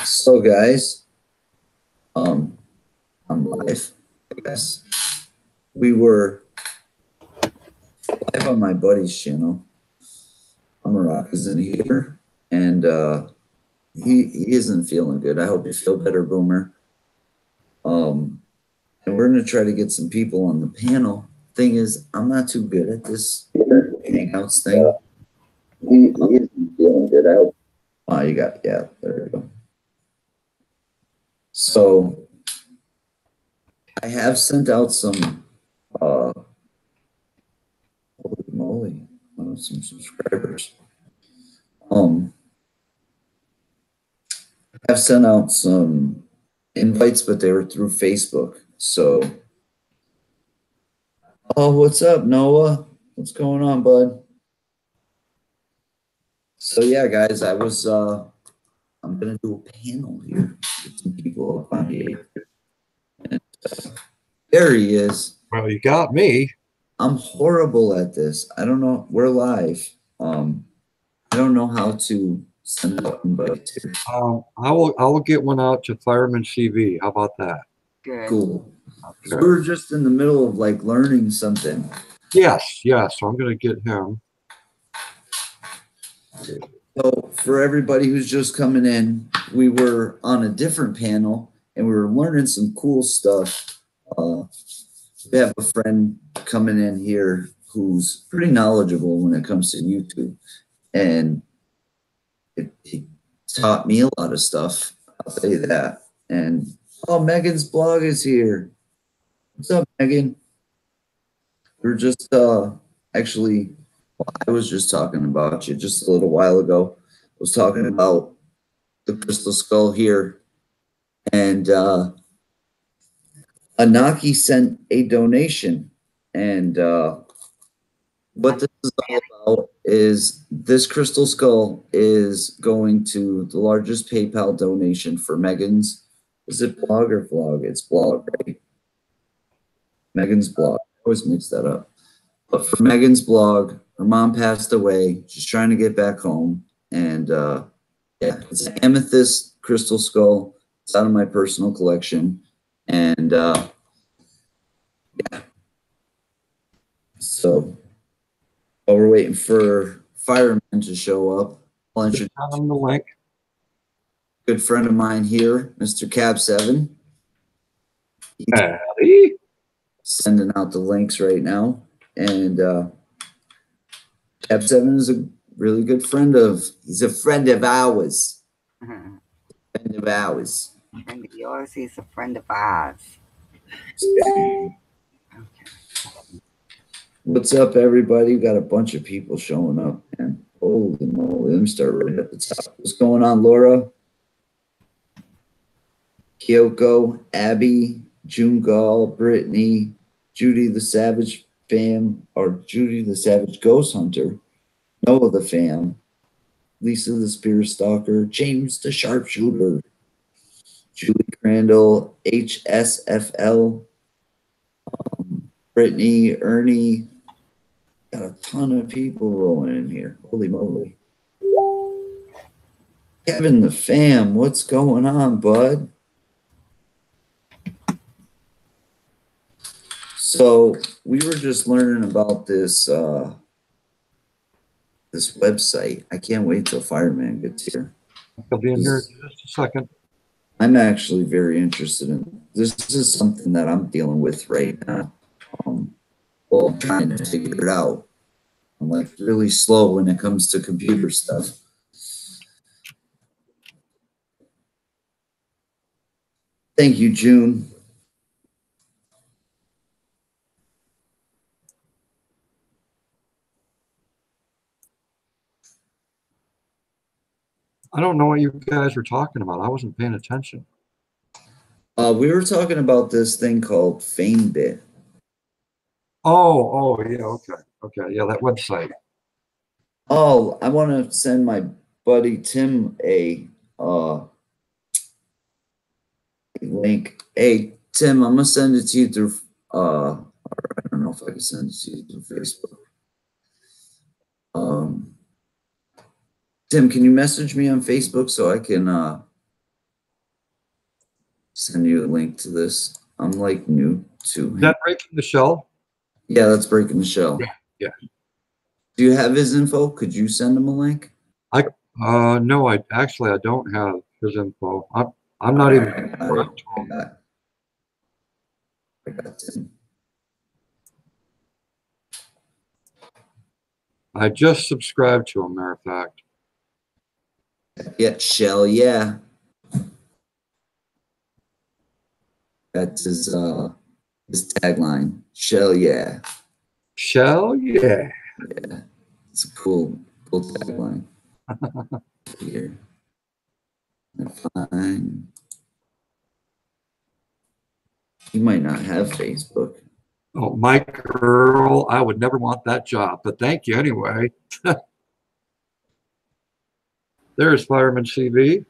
So guys, I'm live, I guess. We were live on my buddy's channel. Amarak isn't here, and he isn't feeling good. I hope you feel better, Boomer. And we're gonna try to get some people on the panel. Thing is, I'm not too good at this Hangouts thing. He isn't feeling good. I hope. Oh, you got, yeah, there we go. So I have sent out some holy moly, some subscribers. I've sent out some invites, but they were through Facebook. So, oh, what's up, Noah? What's going on, bud? So yeah, guys, I'm gonna do a panel here. Get some people up on here. And, there he is. Well, you got me. I'm horrible at this. I don't know. We're live. I don't know how to send out invites here. I will get one out to Fireman CV. How about that? Good. Cool. Okay. We were just in the middle of like learning something. Yes. So I'm going to get him. So for everybody who's just coming in, we were on a different panel and we were learning some cool stuff. We have a friend coming in here who's pretty knowledgeable when it comes to YouTube, and he taught me a lot of stuff. I'll say that. And oh, Megan's blog is here. What's up, Megan? We're just actually, well, I was just talking about you just a little while ago. I was talking about the crystal skull here, and Anaki sent a donation, and what this is all about is this crystal skull is going to the largest PayPal donation for Megan's. Is it blog or vlog? It's blog, right? Megan's blog. I always mix that up. But for Megan's blog, her mom passed away. She's trying to get back home. And yeah, it's an amethyst crystal skull. It's out of my personal collection. And yeah. So while we're waiting for Fireman to show up, I'll introduce On the link. a good friend of mine here, Mr. Cab 7. Howdy. Sending out the links right now. And Cab 7 is a really good friend of, he's a friend of ours. Friend of ours. Friend of yours, he's a friend of ours. What's up, everybody? We got a bunch of people showing up, man. Holy moly. Let me start right at the top. What's going on, Laura? Kyoko, Abby, June Gall, Brittany, Judy the Savage Fam, or Judy the Savage Ghost Hunter, Noah the Fam, Lisa the Spear Stalker, James the Sharpshooter, Julie Crandall, HSFL, Brittany, Ernie. Got a ton of people rolling in here. Holy moly. Kevin the Fam, what's going on, bud? So we were just learning about this this website. I can't wait till Fireman gets here. He'll be in here in just a second. I'm actually very interested in this. This is something that I'm dealing with right now. Well, I'm trying to figure it out. I'm like really slow when it comes to computer stuff. Thank you, June. I don't know what you guys were talking about. I wasn't paying attention. We were talking about this thing called FameBit. Oh, yeah, okay, yeah, that website. Oh, I want to send my buddy Tim a link. Hey, Tim, I'm gonna send it to you through or I don't know if I can send it to you through Facebook. Tim, can you message me on Facebook so I can send you a link to this? I'm like new to Is him. that Breaking the Shell? Yeah, that's Breaking the Shell. Yeah. Do you have his info? Could you send him a link? No, I don't have his info. I'm not even. I got Tim. I just subscribed to him, matter of fact. Yeah, Shell, yeah. That's his tagline. Shell, yeah. Shell, yeah. Yeah. It's a cool tagline. Here. Fine. He might not have Facebook. Oh, Mike Earl, I would never want that job, but thank you anyway. There's Fireman CV.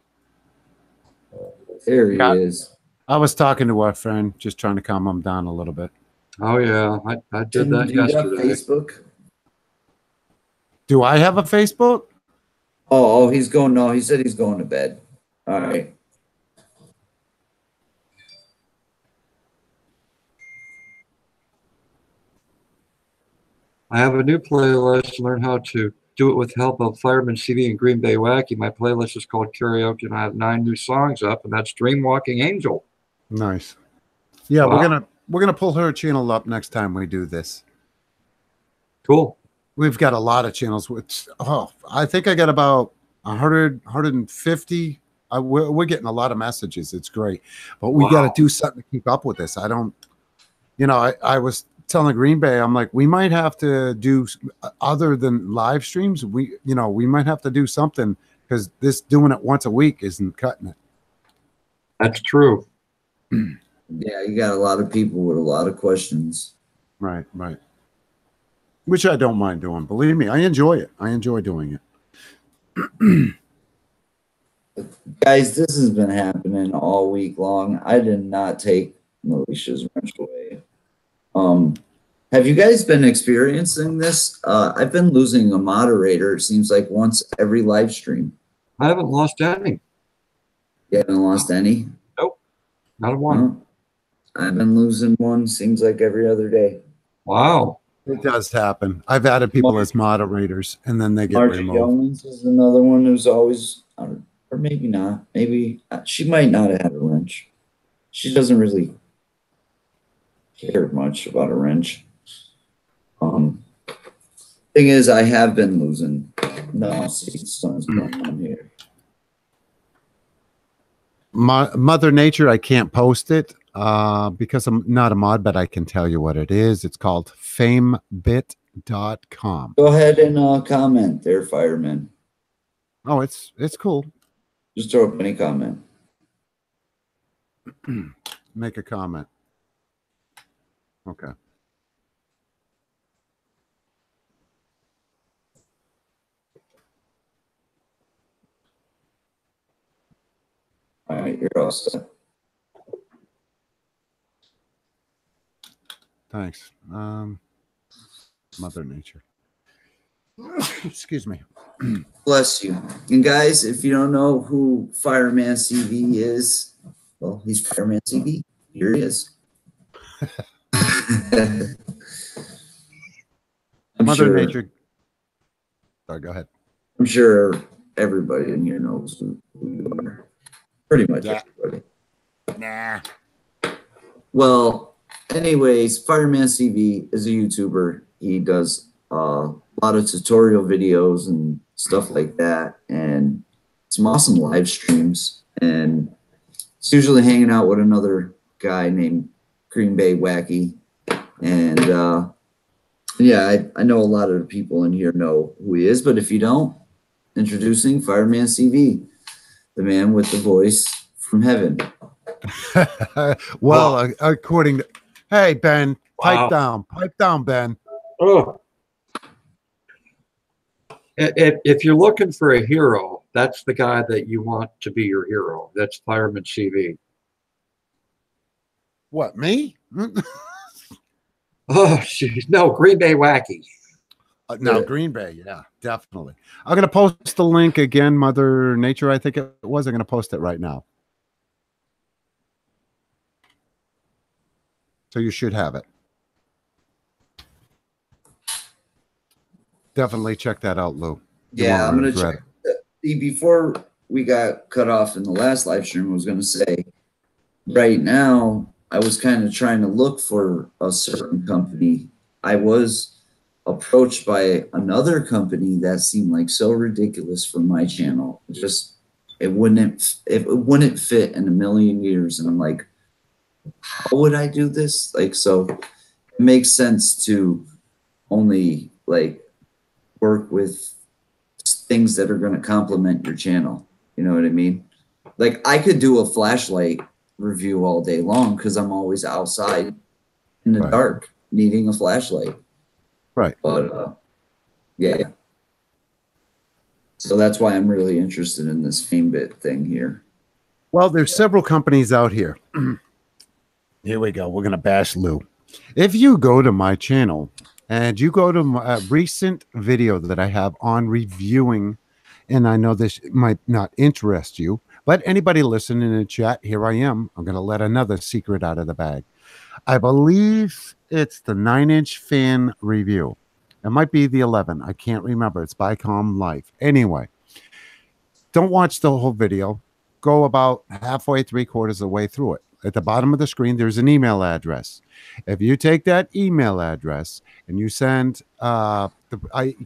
There he Yeah. is. I was talking to our friend, just trying to calm him down a little bit. Oh yeah, I did Tim, that do you got yesterday. Facebook? Do I have a Facebook? Oh, he's going. No, he said he's going to bed. All right. I have a new playlist to learn how to do it with help of Fireman CV and Green Bay Wacky. My playlist is called Karaoke, and I have 9 new songs up, and that's Dreamwalking Angel. Nice. Yeah, Wow. we're gonna pull her channel up next time we do this. Cool. We've got a lot of channels. Which I think I got about 100, 150. We're getting a lot of messages. It's great, but we got Wow. to do something to keep up with this. I don't. I was telling Green Bay, I'm like, we might have to do other than live streams. We might have to do something because this doing it once a week isn't cutting it. That's true. Yeah, you got a lot of people with a lot of questions. Right. Which I don't mind doing. Believe me, I enjoy it. I enjoy doing it. Guys, this has been happening all week long. I did not take Militia's wrench away. Have you guys been experiencing this? I've been losing a moderator, it seems like once every live stream. I haven't lost any. You haven't lost any? Not a one. I've been losing one, seems like every other day. Wow. It does happen. I've added people as moderators, and then they get Margie removed. Jones is another one who's always, or maybe not. Maybe she might not have had a wrench. She doesn't really care much about a wrench. Thing is, I have been losing. No, see, something's going on here. Mother Nature, I can't post it because I'm not a mod, but I can tell you what it is. It's called famebit.com. Go ahead and comment there, fireman. Oh, it's cool. Just throw up any comment. Make a comment. Okay. All right, you're all set. Thanks. Mother Nature. Excuse me. Bless you. And guys, if you don't know who Fireman CV is, well, he's Fireman CV. Here he is. I'm Mother sure, Nature. Sorry, go ahead. I'm sure everybody in here knows who you are. Pretty much Yeah. everybody. Nah. Well, anyways, Fireman CV is a YouTuber. He does a lot of tutorial videos and stuff like that, and some awesome live streams. And it's usually hanging out with another guy named Green Bay Wacky. And yeah, I know a lot of the people in here know who he is, but if you don't, introducing Fireman CV, the man with the voice from heaven. Well, according to, hey, Ben, Wow. pipe down, Ben. Oh. If you're looking for a hero, that's the guy that you want to be your hero. That's Fireman CV. What, me? Oh, jeez. No, Green Bay Wacky. Now, Yeah. Green Bay, yeah, definitely. I'm going to post the link again, Mother Nature, I think it was. I'm going to post it right now. So you should have it. Definitely check that out, Lou. You Yeah, won't I'm gonna regret check. See, before we got cut off in the last live stream, I was gonna say, right now, I was kind of trying to look for a certain company. I was approached by another company that seemed like so ridiculous for my channel. It wouldn't fit in a million years. And I'm like, how would I do this? Like, so it makes sense to only like work with things that are going to complement your channel. You know what I mean? Like I could do a flashlight review all day long because I'm always outside in the Right. dark needing a flashlight. Right. But yeah. So that's why I'm really interested in this FameBit thing here. Well, there's several companies out here. Here we go. We're going to bash Lou. If you go to my channel and you go to my recent video that I have on reviewing, and I know this might not interest you, but anybody listening in the chat, here I am. I'm going to let another secret out of the bag. I believe it's the 9-inch fan review. It might be the 11. I can't remember. It's by Com Life. Anyway, don't watch the whole video. Go about halfway, 3/4 of the way through it. At the bottom of the screen, there's an email address. If you take that email address and you send, I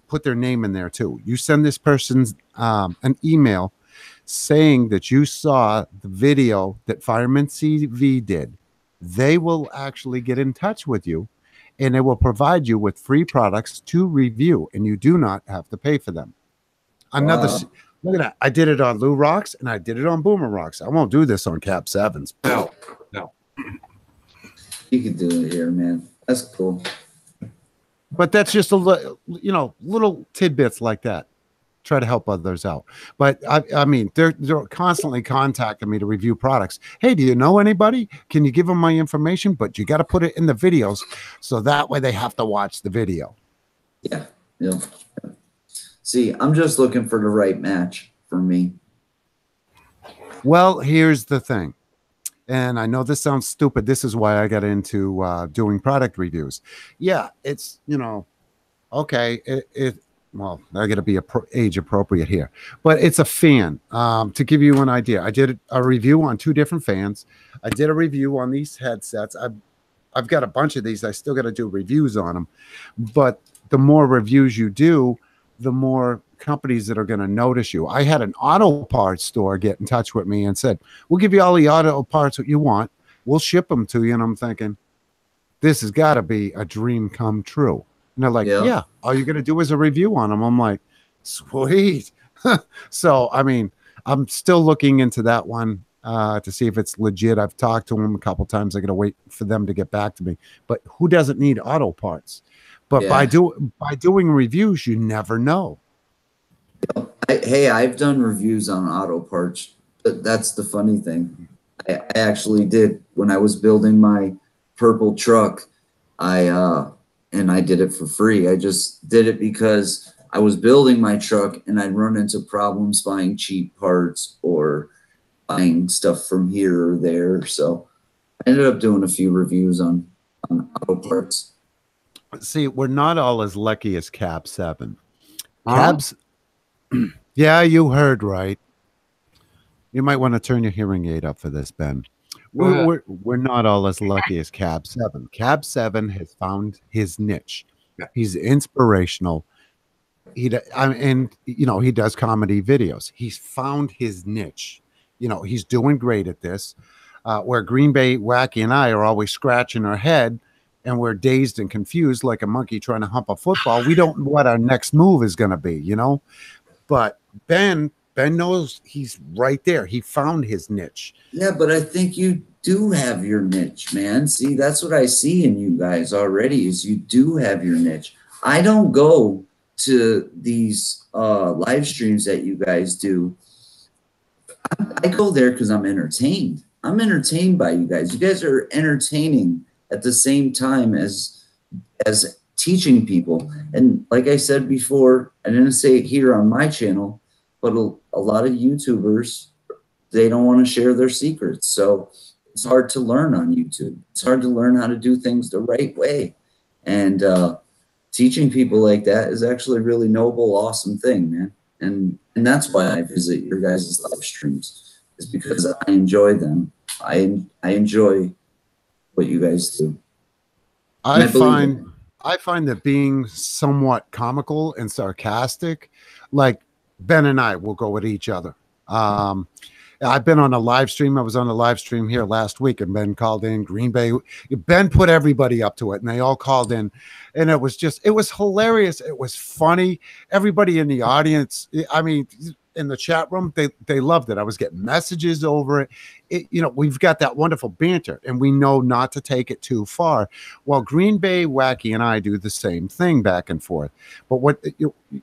put their name in there too. You send this person an email saying that you saw the video that Fireman CV did. They will actually get in touch with you and they will provide you with free products to review, and you do not have to pay for them. Another, Wow. look at that. I did it on Lou Rocks and I did it on Boomer Rocks. I won't do this on Cap Sevens. No. You could do it here, man. That's cool. But that's just a little tidbits like that. Try to help others out. But I mean, they're constantly contacting me to review products. Hey, do you know anybody? Can you give them my information? But you got to put it in the videos, so that way they have to watch the video. Yeah. Yeah. See, I'm just looking for the right match for me. Well, here's the thing. And I know this sounds stupid. This is why I got into doing product reviews. Yeah, it's, okay. Well, I got to be age appropriate here, but it's a fan. To give you an idea, I did a review on 2 different fans. I did a review on these headsets. I've got a bunch of these. I still got to do reviews on them. But the more reviews you do, the more companies that are going to notice you. I had an auto parts store get in touch with me and said, we'll give you all the auto parts that you want. We'll ship them to you. And I'm thinking, this has got to be a dream come true. And they're like, yeah, all you're going to do is a review on them. I'm like, sweet. So, I mean, I'm still looking into that one to see if it's legit. I've talked to them a couple times. I got to wait for them to get back to me. But who doesn't need auto parts? But by doing reviews, you never know. Hey, I've done reviews on auto parts, but that's the funny thing. I actually did when I was building my purple truck. And I did it for free. I just did it because I was building my truck and I'd run into problems buying cheap parts or buying stuff from here or there. So I ended up doing a few reviews on auto parts. See, we're not all as lucky as Cab 7. Huh? Cabs, yeah, you heard right. You might want to turn your hearing aid up for this, Ben. We're not all as lucky as Cab 7. Cab 7 has found his niche. Yeah. He's inspirational. He does comedy videos. He's found his niche. He's doing great at this. Where Green Bay Wacky and I are always scratching our head and we're dazed and confused like a monkey trying to hump a football. We don't know what our next move is going to be, But Ben knows he's right there. He found his niche. Yeah, but I think you do have your niche, man. See, that's what I see in you guys already is you do have your niche. I don't go to these live streams that you guys do. I go there because I'm entertained. I'm entertained by you guys. You guys are entertaining at the same time as teaching people. And like I said before, I didn't say it here on my channel, but a lot of YouTubers, they don't want to share their secrets. So it's hard to learn on YouTube. It's hard to learn how to do things the right way. And teaching people like that is actually a really noble, awesome thing, man. And that's why I visit your guys' live streams, is because I enjoy them. I enjoy what you guys do. I believe it. find that being somewhat comical and sarcastic, like Ben and I will go at each other. I've been on a live stream. I was on a live stream here last week, and Ben called in. Green Bay. Ben put everybody up to it, and they all called in, and it was hilarious. It was funny. Everybody in the audience, I mean, in the chat room, they loved it. I was getting messages over it. We've got that wonderful banter, and we know not to take it too far. Well, Green Bay Wacky and I do the same thing back and forth. But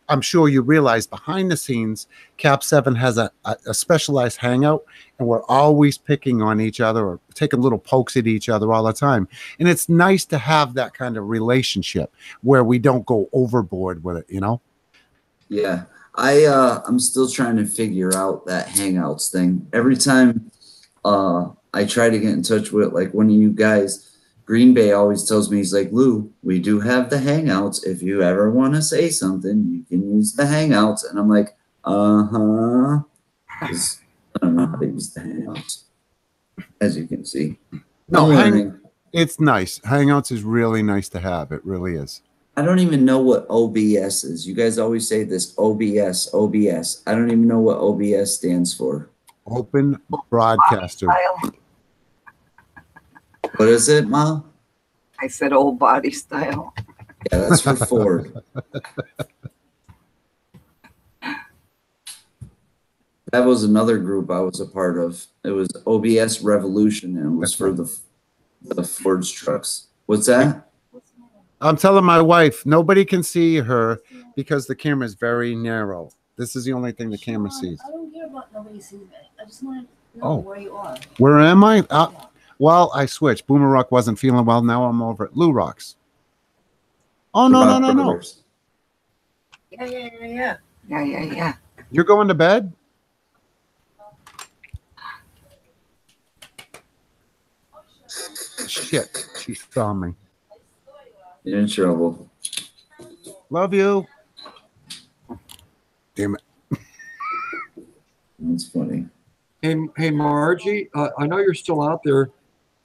I'm sure you realize behind the scenes, Cap 7 has a specialized hangout, and we're always picking on each other or taking little pokes at each other all the time. And it's nice to have that kind of relationship where we don't go overboard with it, Yeah. I'm still trying to figure out that Hangouts thing. Every time I try to get in touch with like one of you guys, Green Bay always tells me, he's like, Lou, we do have the Hangouts. If you ever want to say something, you can use the Hangouts. And I'm like, uh-huh. 'Cause I don't know how to use the Hangouts, as you can see. No, I'm learning. It's nice. Hangouts is really nice to have. It really is. I don't even know what OBS is. You guys always say this OBS. I don't even know what OBS stands for. Open Broadcaster. Style. What is it, Ma? I said old body style. Yeah, that's for Ford. That was another group I was a part of. It was OBS Revolution, and it was for the Ford's trucks. What's that? I'm telling my wife, nobody can see her because the camera is very narrow. This is the only thing the camera sees. I don't care about nobody sees me. I just want to know where you are. Where am I? Well, I switched. Boomer Rock wasn't feeling well. Now I'm over at Lou Rocks. Oh, no. Yeah. You're going to bed? Shit. She saw me. You're in trouble. Love you. Damn it. That's funny. Hey, Margie, I know you're still out there.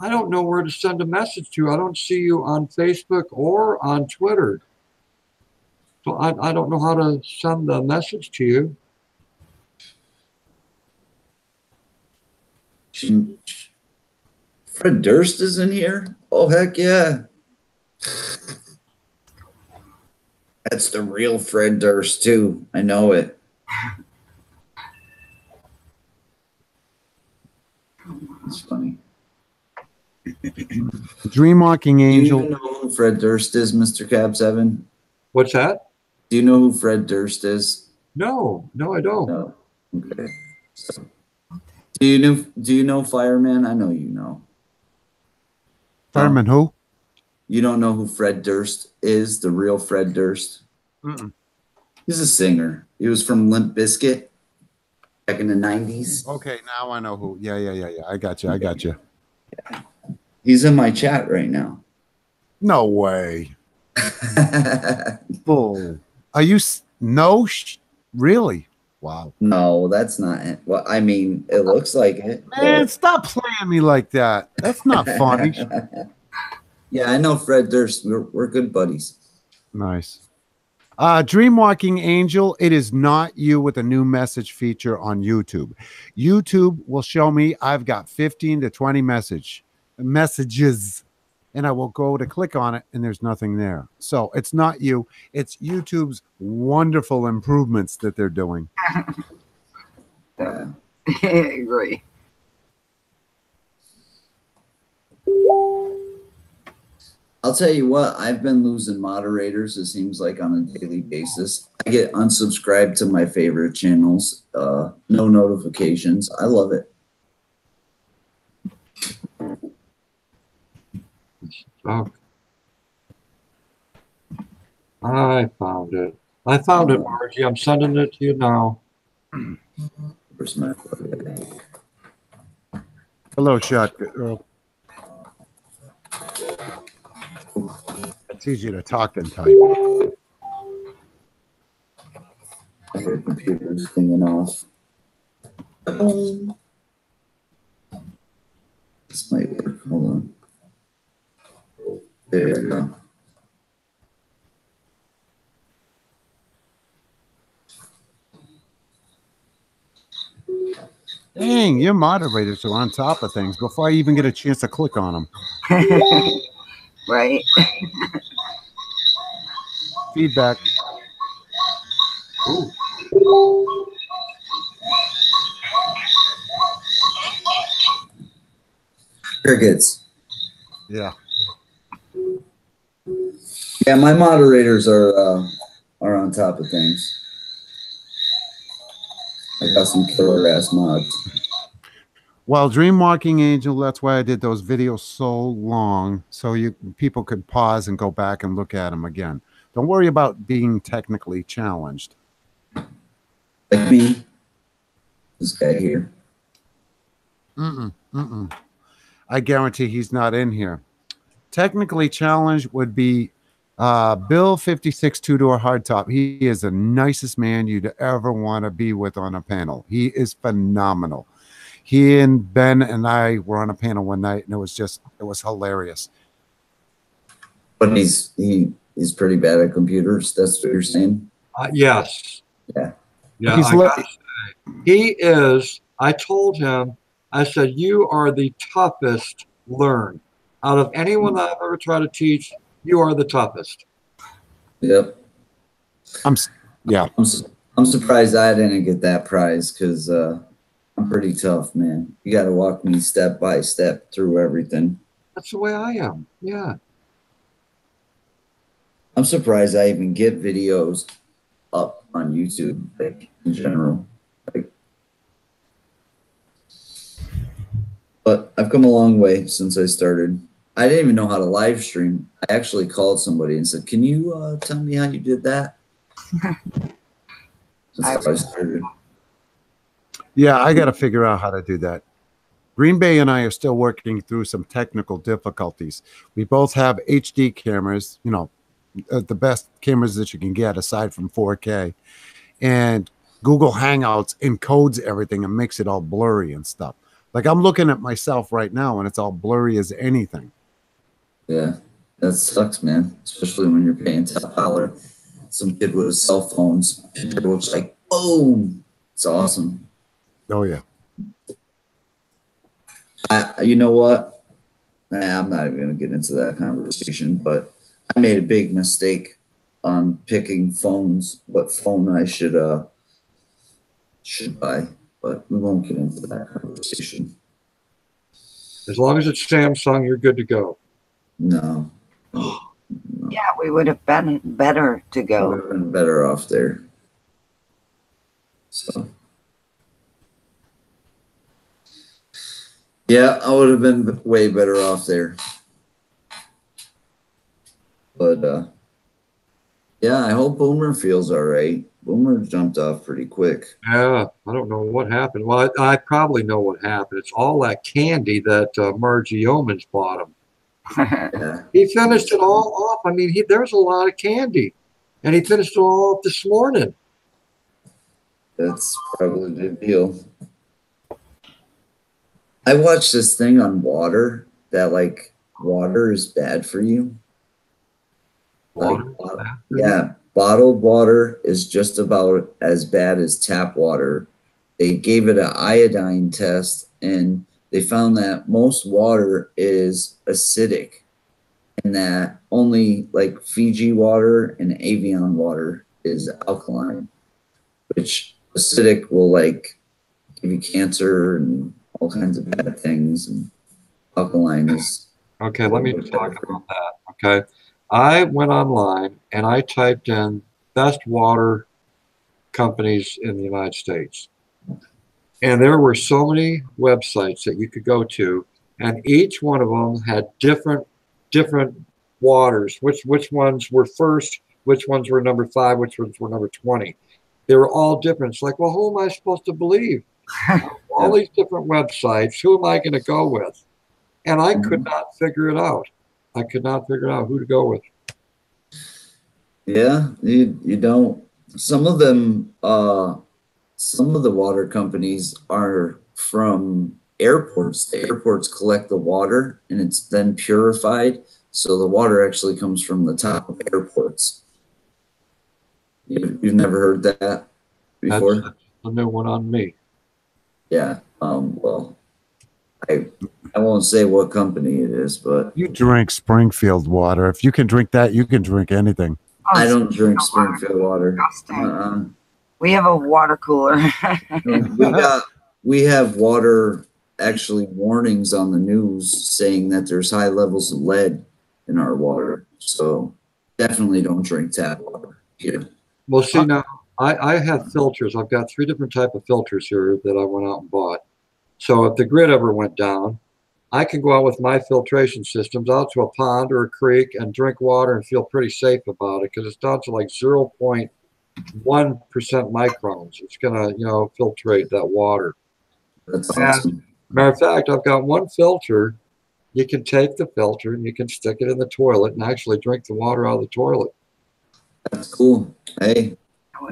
I don't know where to send a message to. I don't see you on Facebook or on Twitter. So I don't know how to send the message to you. Fred Durst is in here? Oh, heck yeah. That's the real Fred Durst, too. I know it. It's funny. Dreamwalking Do you Angel. even know who Fred Durst is, Mr. Cab 7? What's that? Do you know who Fred Durst is? No, I don't. No. Okay. So, do you know Fireman? I know you know. Fireman who? You don't know who Fred Durst is, the real Fred Durst? Mm-mm. He's a singer. He was from Limp Bizkit back in the 90s. Okay, now I know who. Yeah. I got you. He's in my chat right now. No way. Bull. Are you? Really? Wow. No, that's not it. Well, I mean, it looks like it. Man, stop playing me like that. That's not funny. Yeah, I know Fred Durst. We're good buddies. Nice. Dreamwalking Angel, it is not you with a new message feature on YouTube. YouTube will show me I've got 15 to 20 messages, and I will go to click on it, and there's nothing there. So it's not you. It's YouTube's wonderful improvements that they're doing. Yeah. I agree. I'll tell you what, I've been losing moderators, it seems like, on a daily basis. I get unsubscribed to my favorite channels, no notifications. I love it. Oh. I found it. I found it, Margie. I'm sending it to you now. Where's my Hello, shot girl. It's easier to talk than type. computer's thinging off. This might work. Hold on. There we go. Dang, your moderators are on top of things before I even get a chance to click on them. Right? Feedback. Crickets. Yeah. Yeah, my moderators are on top of things. I got some killer ass mods. Well, Dreamwalking Angel, that's why I did those videos so long, so people could pause and go back and look at them again. Don't worry about being technically challenged. Like me. This guy here. I guarantee he's not in here. Technically challenged would be Bill 56 two-door hardtop. He is the nicest man you'd ever want to be with on a panel. He is phenomenal. He and Ben and I were on a panel one night, and it was hilarious. But he's pretty bad at computers. That's what you're saying? Yes. Yeah. Yeah. He's He is. I told him, I said, you are the toughest learn. Out of anyone that I've ever tried to teach, you are the toughest. Yep. I'm surprised I didn't get that prize because I'm pretty tough, man. You got to walk me step by step through everything. That's the way I am. Yeah. I'm surprised I even get videos up on YouTube, like in general. But I've come a long way since I started. I didn't even know how to live stream. I actually called somebody and said, "Can you tell me how you did that?" Since I started. Yeah, I got to figure out how to do that. Green Bay and I are still working through some technical difficulties. We both have HD cameras, you know, the best cameras that you can get aside from 4K. And Google Hangouts encodes everything and makes it all blurry and stuff. Like I'm looking at myself right now and it's all blurry as anything. Yeah, that sucks, man. Especially when you're paying $10. Some kid with his cell phones, and everyone's like, boom. It's awesome. Oh, yeah. You know what? I'm not even going to get into that conversation, but I made a big mistake on picking phones, what phone I should buy, but we won't get into that conversation. As long as it's Samsung, you're good to go. No. Yeah, we would have been better to I would go. have been better off there. So. Yeah, I would have been way better off there. But yeah, I hope Boomer feels all right. Boomer jumped off pretty quick. Yeah, I don't know what happened. Well, I probably know what happened. It's all that candy that Margie Yeomans bought him. Yeah, He finished it all off. I mean, there's a lot of candy, and he finished it all off this morning. that's probably the deal. I watched this thing on water that like water is bad for you. Water? Yeah, bottled water is just about as bad as tap water. They gave it an iodine test and they found that most water is acidic and that only like Fiji water and Avion water is alkaline, which acidic will like give you cancer and all kinds of bad things. And alkaline is. Okay, let me talk about that. Okay. I went online and I typed in best water companies in the United States. And there were so many websites that you could go to, and each one of them had different waters, which ones were first which ones were number 5, which ones were number 20. They were all different. It's like, well, who am I supposed to believe? All these different websites, who am I going to go with? And I could not figure it out. I could not figure out who to go with. Yeah, you don't. Some of them, some of the water companies are from airports. The airports collect the water and it's then purified. So the water actually comes from the top of airports. You've never heard that before? That's a new one on me. Yeah. Well, I won't say what company it is, but You drink Springfield water. If you can drink that, you can drink anything. Oh, I don't drink Springfield water. disgusting. We have a water cooler. We have water actually warnings on the news saying that there's high levels of lead in our water. So definitely don't drink tap water here. Well, see, now I have filters. I've got 3 different type of filters here that I went out and bought. So if the grid ever went down, I can go out with my filtration systems out to a pond or a creek and drink water and feel pretty safe about it because it's down to like 0.1% microns. It's gonna, filtrate that water. That's awesome. Matter of fact, I've got one filter. You can take the filter and you can stick it in the toilet and actually drink the water out of the toilet. That's cool. Hey,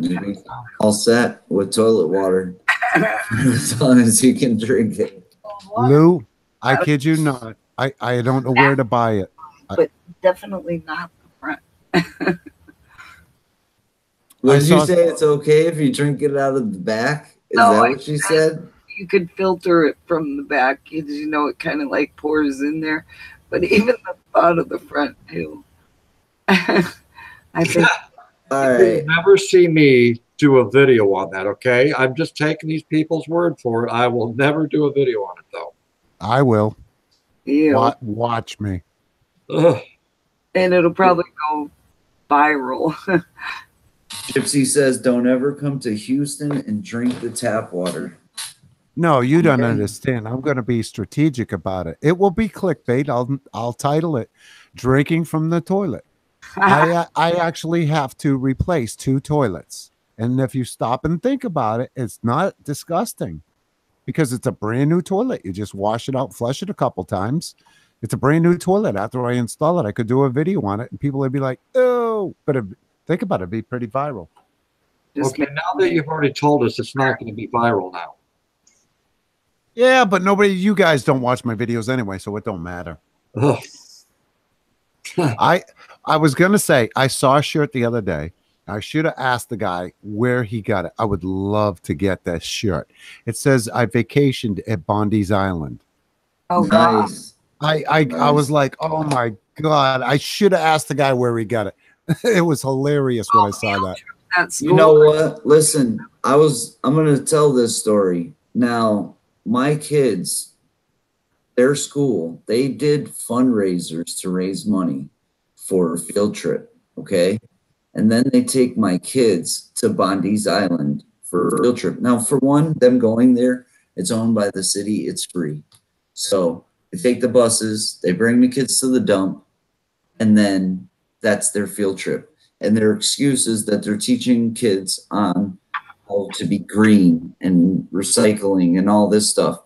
you're all set with toilet water as long as you can drink it. Lou, I kid you not. I don't know where to buy it. But definitely not the front. What did I you saw- say? It's okay if you drink it out of the back? Is No, that I what she said? You could filter it from the back. It kind of like pours in there. But even the thought of the front, ew. I think All You'll right. never see me do a video on that, okay? I'm just taking these people's word for it. I will never do a video on it, though. I will. ew. Watch me. Ugh. And it'll probably go viral. Gypsy says, don't ever come to Houston and drink the tap water. No, you don't Okay. understand. I'm going to be strategic about it. It will be clickbait. I'll title it "Drinking from the Toilet." I actually have to replace 2 toilets, and if you stop and think about it, it's not disgusting because it's a brand new toilet. You just wash it out, flush it a couple times. It's a brand new toilet. After I install it, I could do a video on it, and people would be like, "Oh!" But think about it, it'd be pretty viral. Just Okay, now that you've already told us it's not going to be viral now. Yeah, but you guys don't watch my videos anyway, so it don't matter. Ugh. I was gonna say I saw a shirt the other day. I should have asked the guy where he got it. I would love to get that shirt. It says I vacationed at Bondi's Island. oh god. Nice. I was like, oh my god! I should have asked the guy where he got it. It was hilarious when I saw that. That's You know what? Listen, I'm going to tell this story. Now, my kids, their school, they did fundraisers to raise money for a field trip, okay? And then they take my kids to Bondi's Island for a field trip. Now, for one, them going there, it's owned by the city, it's free. So they take the buses, they bring the kids to the dump, and then that's their field trip. And their excuse is that they're teaching kids on how to be green and recycling and all this stuff.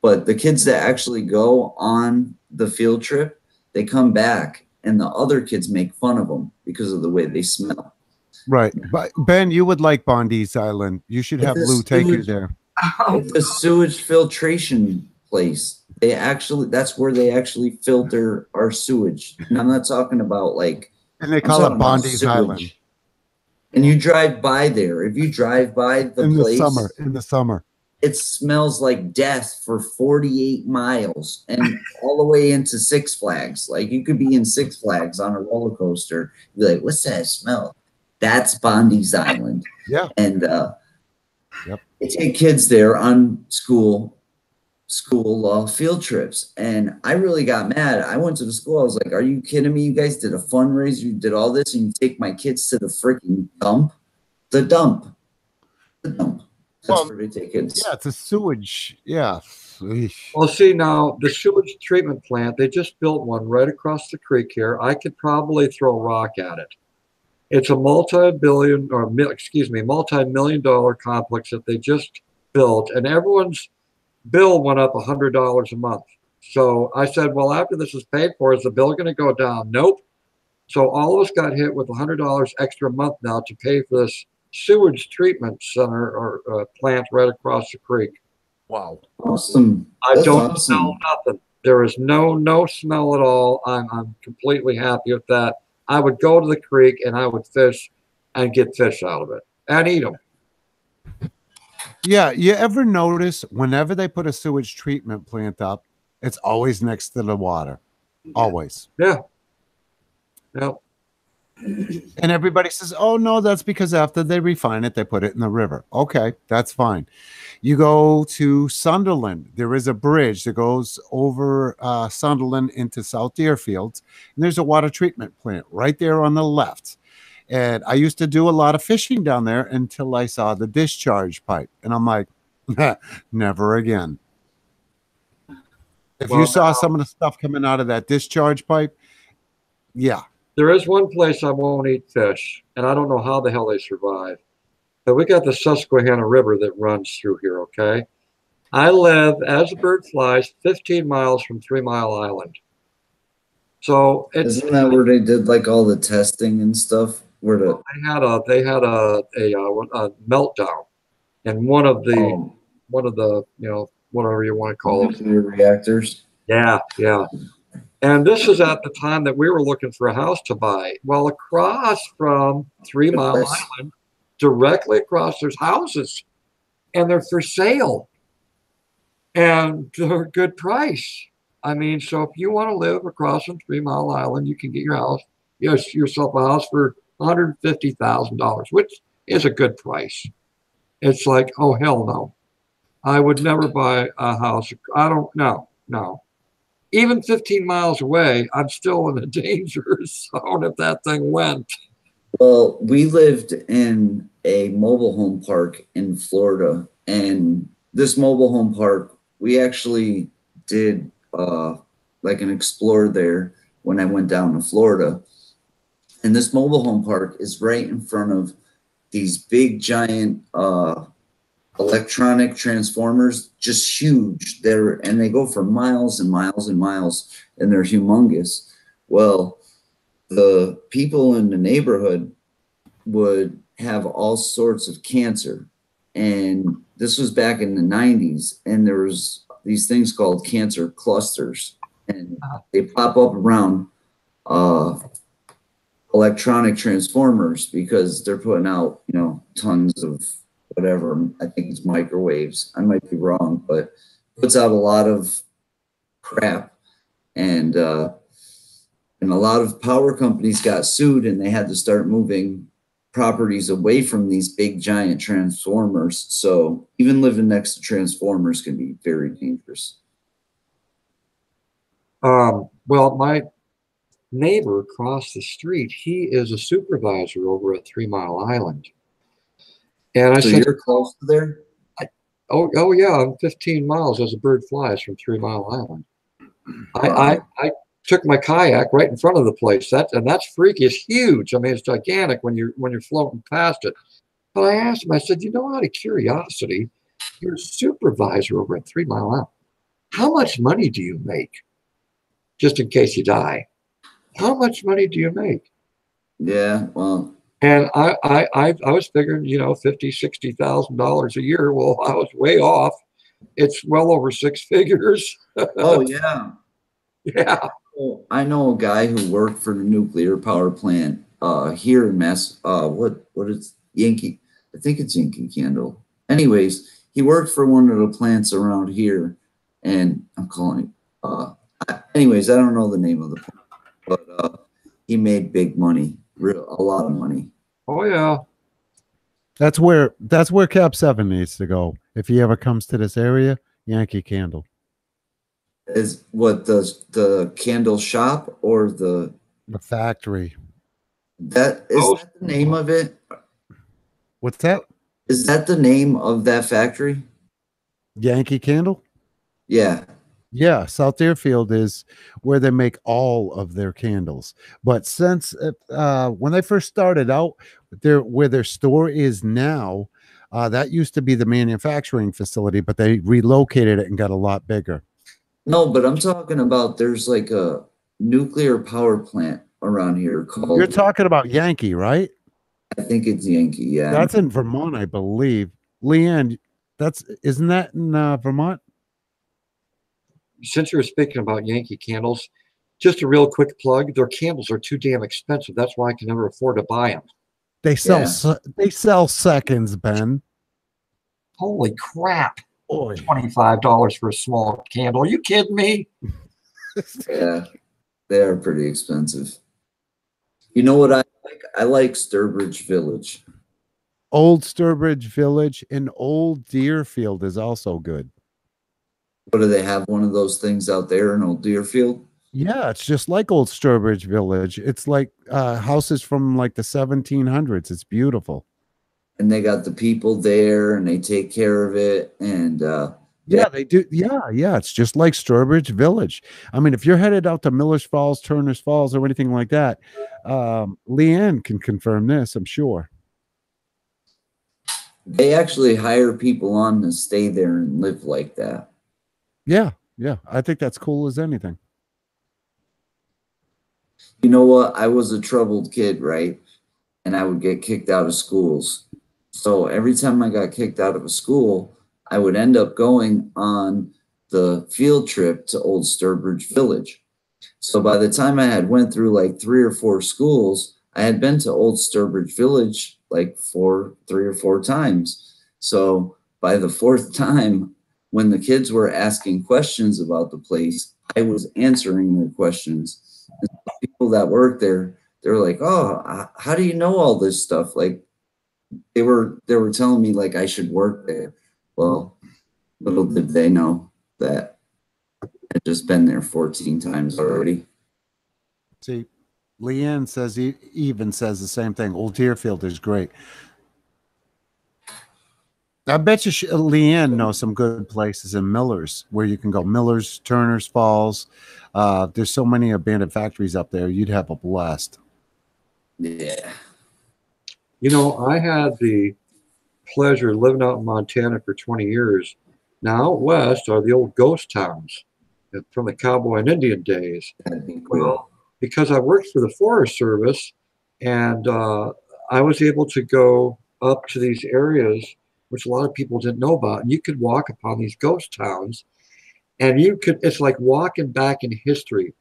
But the kids that actually go on the field trip, they come back and the other kids make fun of them because of the way they smell. Right, but Ben, you would like Bondi's Island. You should have It's Lou take you huge. there. Oh, It's a sewage filtration place. That's where they actually filter our sewage. And I'm not talking about like, And they I'm call talking it about Bondi's sewage. Island And you drive by there. If you drive by the in place, the summer. it smells like death for 48 miles and all the way into Six Flags. Like you could be in Six Flags on a roller coaster. Be like, what's that smell? That's Bondi's Island. Yeah. And Yep. they take kids there on school field trips. And I really got mad. I went to the school. I was like, are you kidding me? You guys did a fundraiser. You did all this and you take my kids to the freaking dump? The dump. That's Well, where they take kids. Yeah, it's a sewage. Yeah. Eesh. Well, see, now the sewage treatment plant, they just built one right across the creek here. I could probably throw a rock at it. It's a multi-million dollar complex that they just built, and everyone's bill went up $100 a month. So I said, well, after this is paid for, is the bill going to go down? Nope. So all of us got hit with $100 extra a month now to pay for this sewage treatment center or plant right across the creek. Wow. Awesome. I That's don't awesome. smell nothing. There is no smell at all. I'm completely happy with that. I would go to the creek and I would fish and get fish out of it and eat them. Yeah. You ever notice whenever they put a sewage treatment plant up, it's always next to the water. Always. Yeah. Yeah. And everybody says, oh, no, that's because after they refine it, they put it in the river. Okay, that's fine. You go to Sunderland. There is a bridge that goes over Sunderland into South Deerfields. And there's a water treatment plant right there on the left. And I used to do a lot of fishing down there until I saw the discharge pipe. And I'm like, never again. If you saw some of the stuff coming out of that discharge pipe, yeah. There is one place I won't eat fish, and I don't know how the hell they survive. But we got the Susquehanna River that runs through here, okay? I live, as the bird flies, 15 miles from 3 Mile Island. So it's Isn't that where they did like all the testing and stuff? Where the they had a meltdown, and one of the whatever you want to call it. nuclear reactors? Yeah. And this is at the time that we were looking for a house to buy. Well, across from 3 Mile Yes. Island, directly across, there's houses, and they're for sale, and they're a good price. I mean, so if you want to live across from 3 Mile Island, you can get yourself a house for $150,000, which is a good price. It's like, oh hell no, I would never buy a house. I don't know, no. Even 15 miles away, I'm still in a danger zone if that thing went. Well, we lived in a mobile home park in Florida, and this mobile home park, we actually did like an explore there when I went down to Florida. And this mobile home park is right in front of these big giant electronic transformers, just huge. They go for miles and miles and miles, and they're humongous. Well, the people in the neighborhood would have all sorts of cancer, and this was back in the 90s, and there was these things called cancer clusters, and they pop up around electronic transformers because they're putting out, tons of whatever. I think it's microwaves. I might be wrong, but puts out a lot of crap, and a lot of power companies got sued, and they had to start moving properties away from these big giant transformers. So even living next to transformers can be very dangerous. Well, my neighbor across the street, he is a supervisor over at 3 Mile Island. And I So said, you're close to there? oh yeah, I'm 15 miles as a bird flies from 3 Mile Island. I took my kayak right in front of the place. That's freaky. It's huge. I mean, it's gigantic when you're floating past it. But I asked him, I said, out of curiosity, you're a supervisor over at 3 Mile Island. How much money do you make? Just in case you die. How much money do you make? Yeah, well. And I was figuring, $50,000-$60,000 a year. Well, I was way off. It's well over six figures. Oh yeah. Yeah. Well, I know a guy who worked for the nuclear power plant here in what is Yankee? I think it's Yankee Candle. Anyways, he worked for one of the plants around here, and I'm calling anyways, I don't know the name of the plant, but he made big money, a lot of money. Oh yeah. That's where Cap 7 needs to go. If he ever comes to this area, Yankee Candle. Is what the candle shop or the factory? That the name of it? What's that? Is that the name of that factory? Yankee Candle? Yeah. Yeah, South Deerfield is where they make all of their candles. But since when they first started out, where their store is now, that used to be the manufacturing facility, but they relocated it and got a lot bigger. No, but I'm talking about there's like a nuclear power plant around here You're called, talking about Yankee, right? I think it's Yankee. Yeah. That's in Vermont, I believe. Leanne, isn't that in Vermont? Since you're speaking about Yankee candles, just a real quick plug. Their candles are too damn expensive. That's why I can never afford to buy them. They sell Yeah. they sell seconds, Ben. Holy crap. Boy. $25 for a small candle. Are you kidding me? Yeah. They are pretty expensive. You know what I like? I like Sturbridge Village. Old Sturbridge Village and Old Deerfield is also good. What do they have? One of those things out there in Old Deerfield? Yeah, it's just like Old Sturbridge Village. It's like houses from like the 1700s. It's beautiful. And they got the people there and they take care of it. And Yeah, they do. Yeah, it's just like Sturbridge Village. I mean, if you're headed out to Miller's Falls, Turner's Falls, or anything like that, Leanne can confirm this, I'm sure. they actually hire people on to stay there and live like that. Yeah, I think that's cool as anything. You know what? I was a troubled kid, right? And I would get kicked out of schools. So every time I got kicked out of a school, I would end up going on the field trip to Old Sturbridge Village. So by the time I had went through like 3 or 4 schools, I had been to Old Sturbridge Village like 3 or 4 times. So by the 4th time, when the kids were asking questions about the place, I was answering their questions. And people that work there, they were like, "Oh, how do you know all this stuff?" Like they were telling me like I should work there. Well, little did they know that I'd just been there 14 times already. See, Leanne says even says the same thing. Old Deerfield is great. I bet you Leanne knows some good places in Millers where you can go. Millers, Turner's Falls. There's so many abandoned factories up there. You'd have a blast. Yeah. You know, I had the pleasure of living out in Montana for 20 years. Now, out west are the old ghost towns from the cowboy and Indian days. That'd be cool. Well, because I worked for the Forest Service and I was able to go up to these areas, which a lot of people didn't know about. And you could walk upon these ghost towns and it's like walking back in history.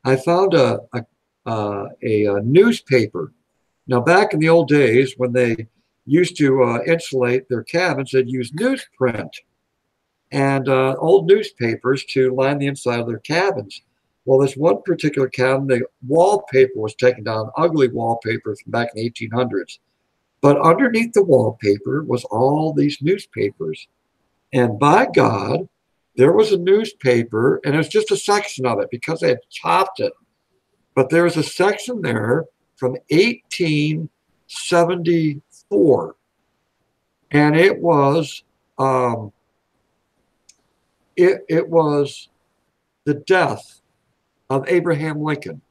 I found a newspaper. Now, back in the old days when they used to insulate their cabins, they'd use newsprint and old newspapers to line the inside of their cabins. Well, this one particular cabin, the wallpaper was taken down, ugly wallpaper from back in the 1800s. But underneath the wallpaper was all these newspapers. And by God, there was a newspaper, and it was just a section of it because they had chopped it. But there was a section there from 1874. And it was it was the death of Abraham Lincoln.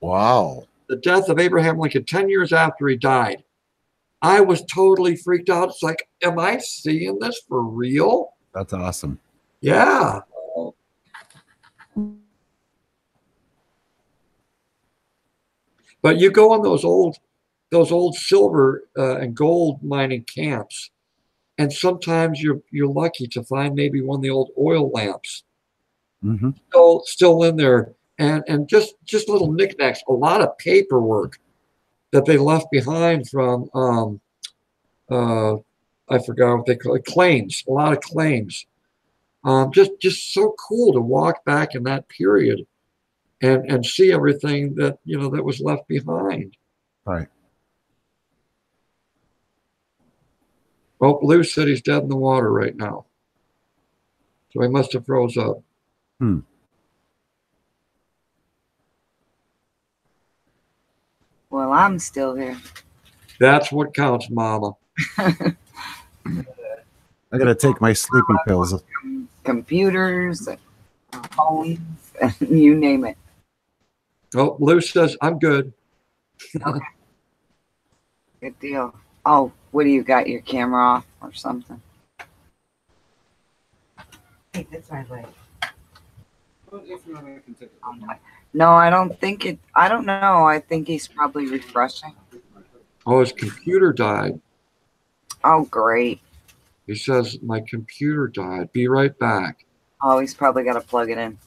Wow. The death of Abraham Lincoln 10 years after he died. I was totally freaked out. It's like, am I seeing this for real? That's awesome. Yeah. But you go on those old silver and gold mining camps, and sometimes you're lucky to find maybe one of the old oil lamps still in there, and just little knickknacks, a lot of paperwork that they left behind from I forgot what they call it, claims, a lot of claims. Just so cool to walk back in that period and see everything that that was left behind. Right. Well, Blue said he's dead in the water right now, so he must have froze up. Well, I'm still here. That's what counts, Mama. I gotta take my sleeping pills. Computers. phones, you name it. Oh, Lou says, I'm good. Good deal. Oh, what do you got? Your camera off or something? Hey, that's my way. No, I don't think it. I don't know. I think he's probably refreshing. Oh, his computer died. Oh, great. He says, my computer died. Be right back. Oh, he's probably got to plug it in.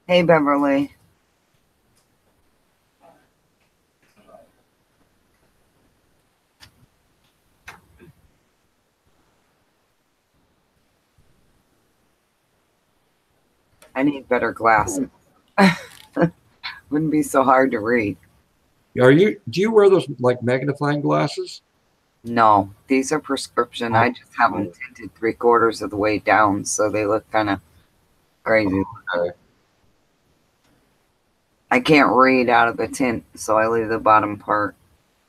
Hey, Beverly. I need better glasses. Wouldn't be so hard to read. Do you wear those like magnifying glasses? No, these are prescription. I just have them tinted 3/4 of the way down, so they look kind of crazy. Okay. I can't read out of the tint, so I leave the bottom part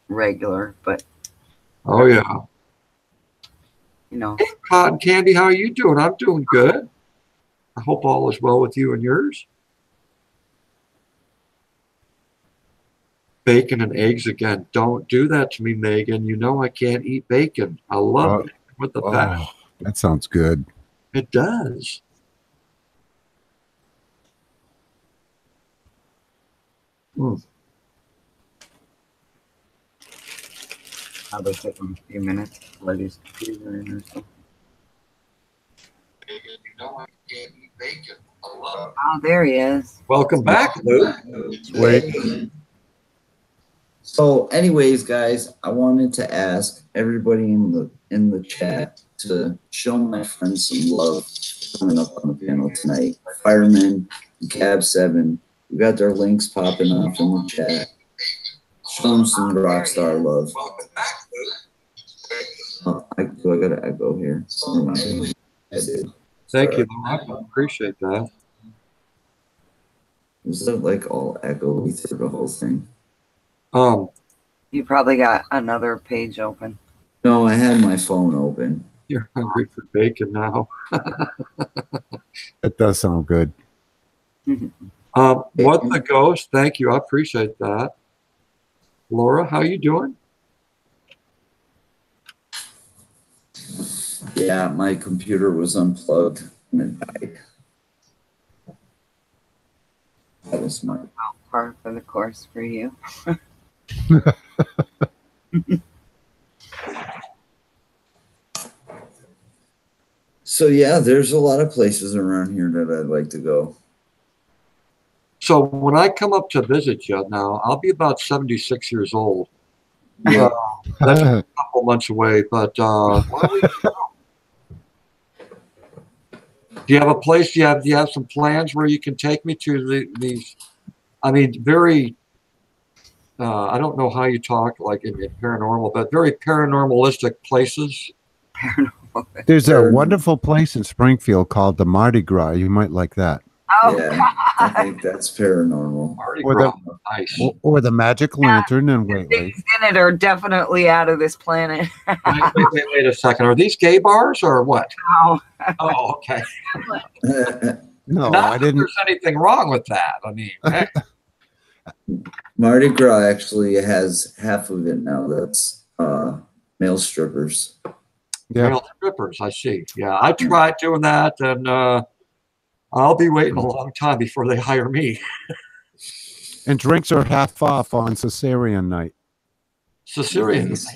regular. But Oh, yeah. you know, Cotton Candy, how are you doing? I'm doing good. I hope all is well with you and yours. Bacon and eggs again. Don't do that to me, Megan. You know I can't eat bacon. I love it with the fat. Oh, that sounds good. It does. probably take them a few minutes to plug his computer in or something. You know I can't eat bacon. I love it. Oh, there he is. Welcome back, Lou. Wait. So, anyways, guys, I wanted to ask everybody in the chat to show my friends some love coming up on the panel tonight. Fireman, Cab 7, we got their links popping up in the chat. Show them some rockstar love. Welcome back, Lou. Oh, I got to echo here. Never mind. I did. Thank you, Lou. I appreciate that. Was it like all echoey through the whole thing? You probably got another page open. No, I had my phone open. You're hungry for bacon now. That does sound good. What the ghost? Thank you. I appreciate that. Laura, how you doing? Yeah, my computer was unplugged and it died. That was my. Part of the course for you. So yeah, there's a lot of places around here that I'd like to go. So when I come up to visit you now, I'll be about 76 years old. Yeah. That's a couple months away, but do you have a place? Do you have some plans where you can take me to these? I mean, very. I don't know how you talk like in paranormal, but very paranormalistic places. There's a wonderful place in Springfield called the Mardi Gras. You might like that. Oh, Yeah, I think that's paranormal. Mardi Or Gras, nice. Or the Magic Lantern in the Waitley. things in it are definitely out of this planet. Wait a second. Are these gay bars or what? Oh, Oh, okay. No, Not I that didn't. there's anything wrong with that. I mean, heck, Mardi Gras actually has half of it now. That's male strippers. Yeah. male strippers. I see. Yeah, I tried doing that, and I'll be waiting a long time before they hire me. And drinks are half off on Caesarean night. Caesarean. Nice.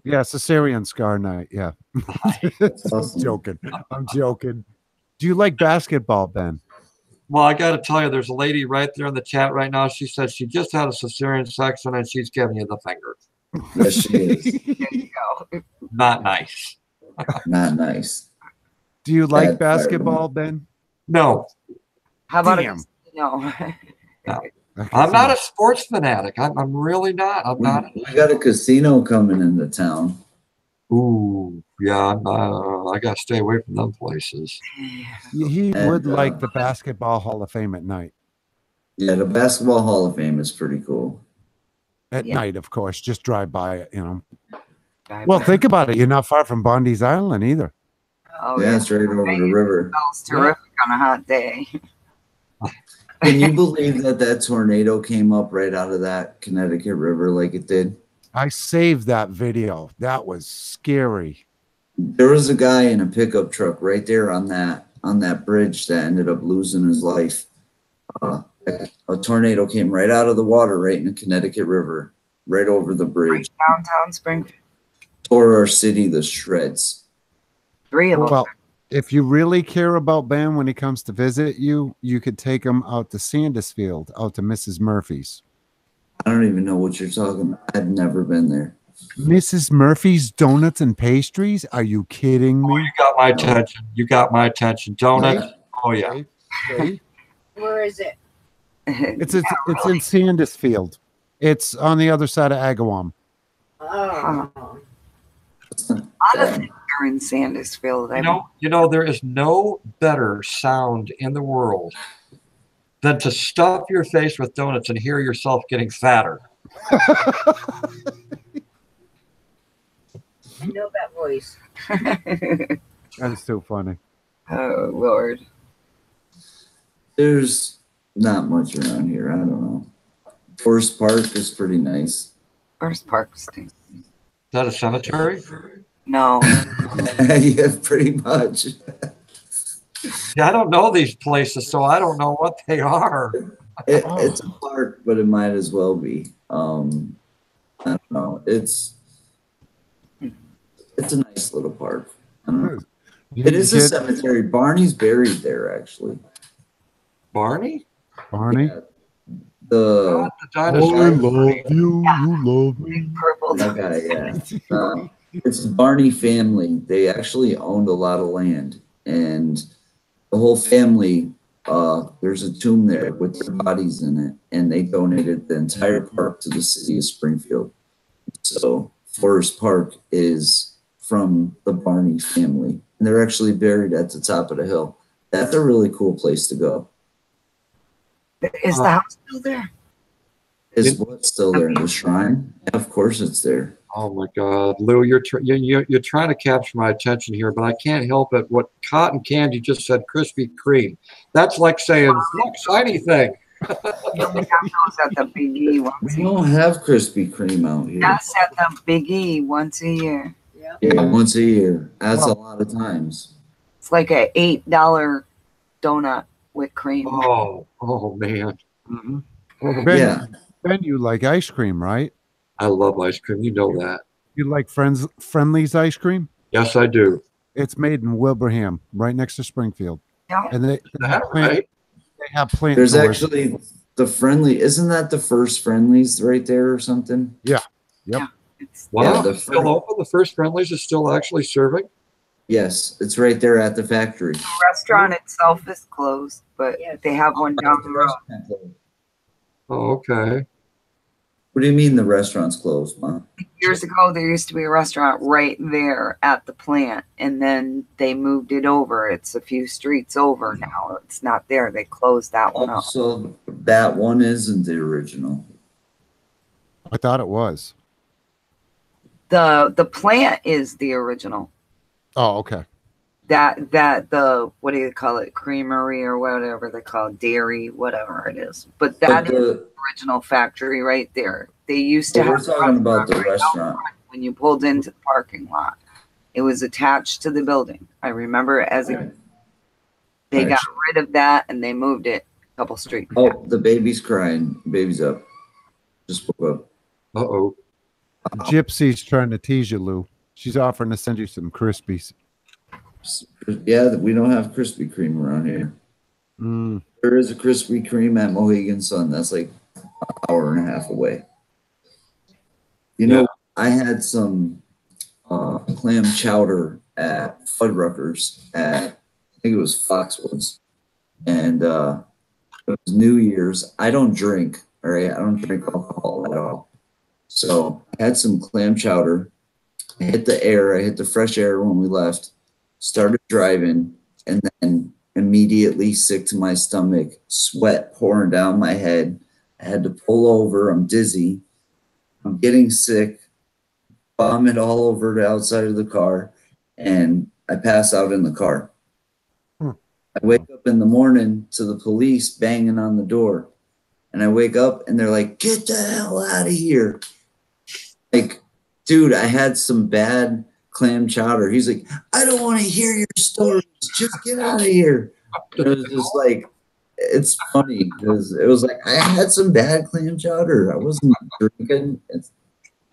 Yeah, Caesarean scar night. Yeah. That's I'm awesome. joking. I'm joking. Do you like basketball, Ben? Well, I got to tell you, there's a lady right there in the chat right now. She says she just had a cesarean section and she's giving you the finger. Yes, she is. there you go. Not nice. Not nice. Do you like Bad basketball, Ben? No, How about Damn. no? I'm not a sports fanatic. I'm really not. I'm not. We got a casino coming into town. Ooh, yeah. I got to stay away from them places. He And, would like the Basketball Hall of Fame at night. Yeah, the Basketball Hall of Fame is pretty cool. At Yeah. night, of course. Just drive by it, you know. Bye Well, bye. think about it. You're not far from Bondi's Island either. Oh Yeah, it's right over the river. Smells terrific on a hot day. Can you believe that that tornado came up right out of that Connecticut River like it did? I saved that video. That was scary. There was a guy in a pickup truck right there on that bridge that ended up losing his life. A tornado came right out of the water right in the Connecticut River, right over the bridge. Downtown Springfield. Tore our city to shreds. 3 of them. Well, if you really care about Ben when he comes to visit you, you could take him out to Sandusfield, out to Mrs. Murphy's. I don't even know what you're talking about. I've never been there. Mrs. Murphy's Donuts and Pastries? Are you kidding Oh, me? you got my attention. You got my attention. Donuts. Oh yeah. See? Where is it? It's in Sandusfield. It's on the other side of Agawam. Oh. A lot of things are in Sandusfield. You know, there is no better sound in the world than to stuff your face with donuts and hear yourself getting fatter. I know that voice. That is so funny. Oh, Lord. There's not much around here. I don't know. Forest Park is pretty nice. First Park stinks. Is that a cemetery? No. Yeah, pretty much. Yeah, I don't know these places, so I don't know what they are. It's a park, but it might as well be. I don't know. It's a nice little park. I don't know. It is a cemetery. Barney's buried there, actually. Barney? Barney? Yeah. The The dinosaur. love you. You love me. Big purple. that guy, yeah. It's the Barney family. They actually owned a lot of land, and the whole family. There's a tomb there with their bodies in it, and they donated the entire park to the city of Springfield. So Forest Park is from the Barney family, and they're actually buried at the top of the hill. That's a really cool place to go. Is the house still there? Is what's still there? The shrine? Yeah, of course it's there. Oh my God, Lou, you're trying to capture my attention here, but I can't help it. What Cotton Candy just said, Krispy Kreme. That's like saying, look, shiny thing. We have those at the Big E once We a year. don't have Krispy Kreme out here. That's at the Big E once a year. Yeah. Yeah, once a year. That's a lot of times. It's like a $8 donut with cream. Oh man. Mhm. Ben, Yeah. Ben, you like ice cream, right? I love ice cream. You know that. You like Friendly's ice cream? Yes, I do. It's made in Wilbraham, right next to Springfield. Yeah. And they That right? have plant There's doors. actually the Friendly. Isn't that the first Friendlies right there or something? It's Wow. Yeah, the It's still open. The first Friendlies is still actually serving. Yes, it's right there at the factory. the restaurant itself is closed, but they have one down the road. Oh, okay. What do you mean the restaurant's closed, Mom? Years ago, there used to be a restaurant right there at the plant, and then they moved it over. It's a few streets over now. It's not there. They closed that one up. So that one isn't the original. I thought it was. The plant is the original. Oh, okay. That the what do you call it? Creamery or whatever they call it, dairy, whatever it is. But that But is the, the original factory right there. They used to but we're have talking about the right out restaurant. front when you pulled into the parking lot. It was attached to the building. I remember it as a they got rid of that and they moved it a couple streets. Oh, the baby's crying. Baby's up. Just woke up. Uh-oh. Gypsy's trying to tease you, Lou. She's offering to send you some Krispies. Yeah, we don't have Krispy Kreme around here. Mm. There is a Krispy Kreme at Mohegan Sun. That's like an hour and a half away. You know, I had some clam chowder at Fuddruckers at, I think it was Foxwoods. And it was New Year's. I don't drink, all right? I don't drink alcohol at all. So I had some clam chowder. I hit the air. I hit the fresh air when we left. Started driving, and then immediately sick to my stomach, sweat pouring down my head. I had to pull over. I'm dizzy. I'm getting sick, vomit all over the outside of the car. And I pass out in the car. Hmm. I wake up in the morning to the police banging on the door. And I wake up and they're like, get the hell out of here. Like, dude, I had some bad clam chowder. He's like, I don't want to hear your stories. Just get out of here. And it was just like, it's funny because it was like, I had some bad clam chowder. I wasn't drinking.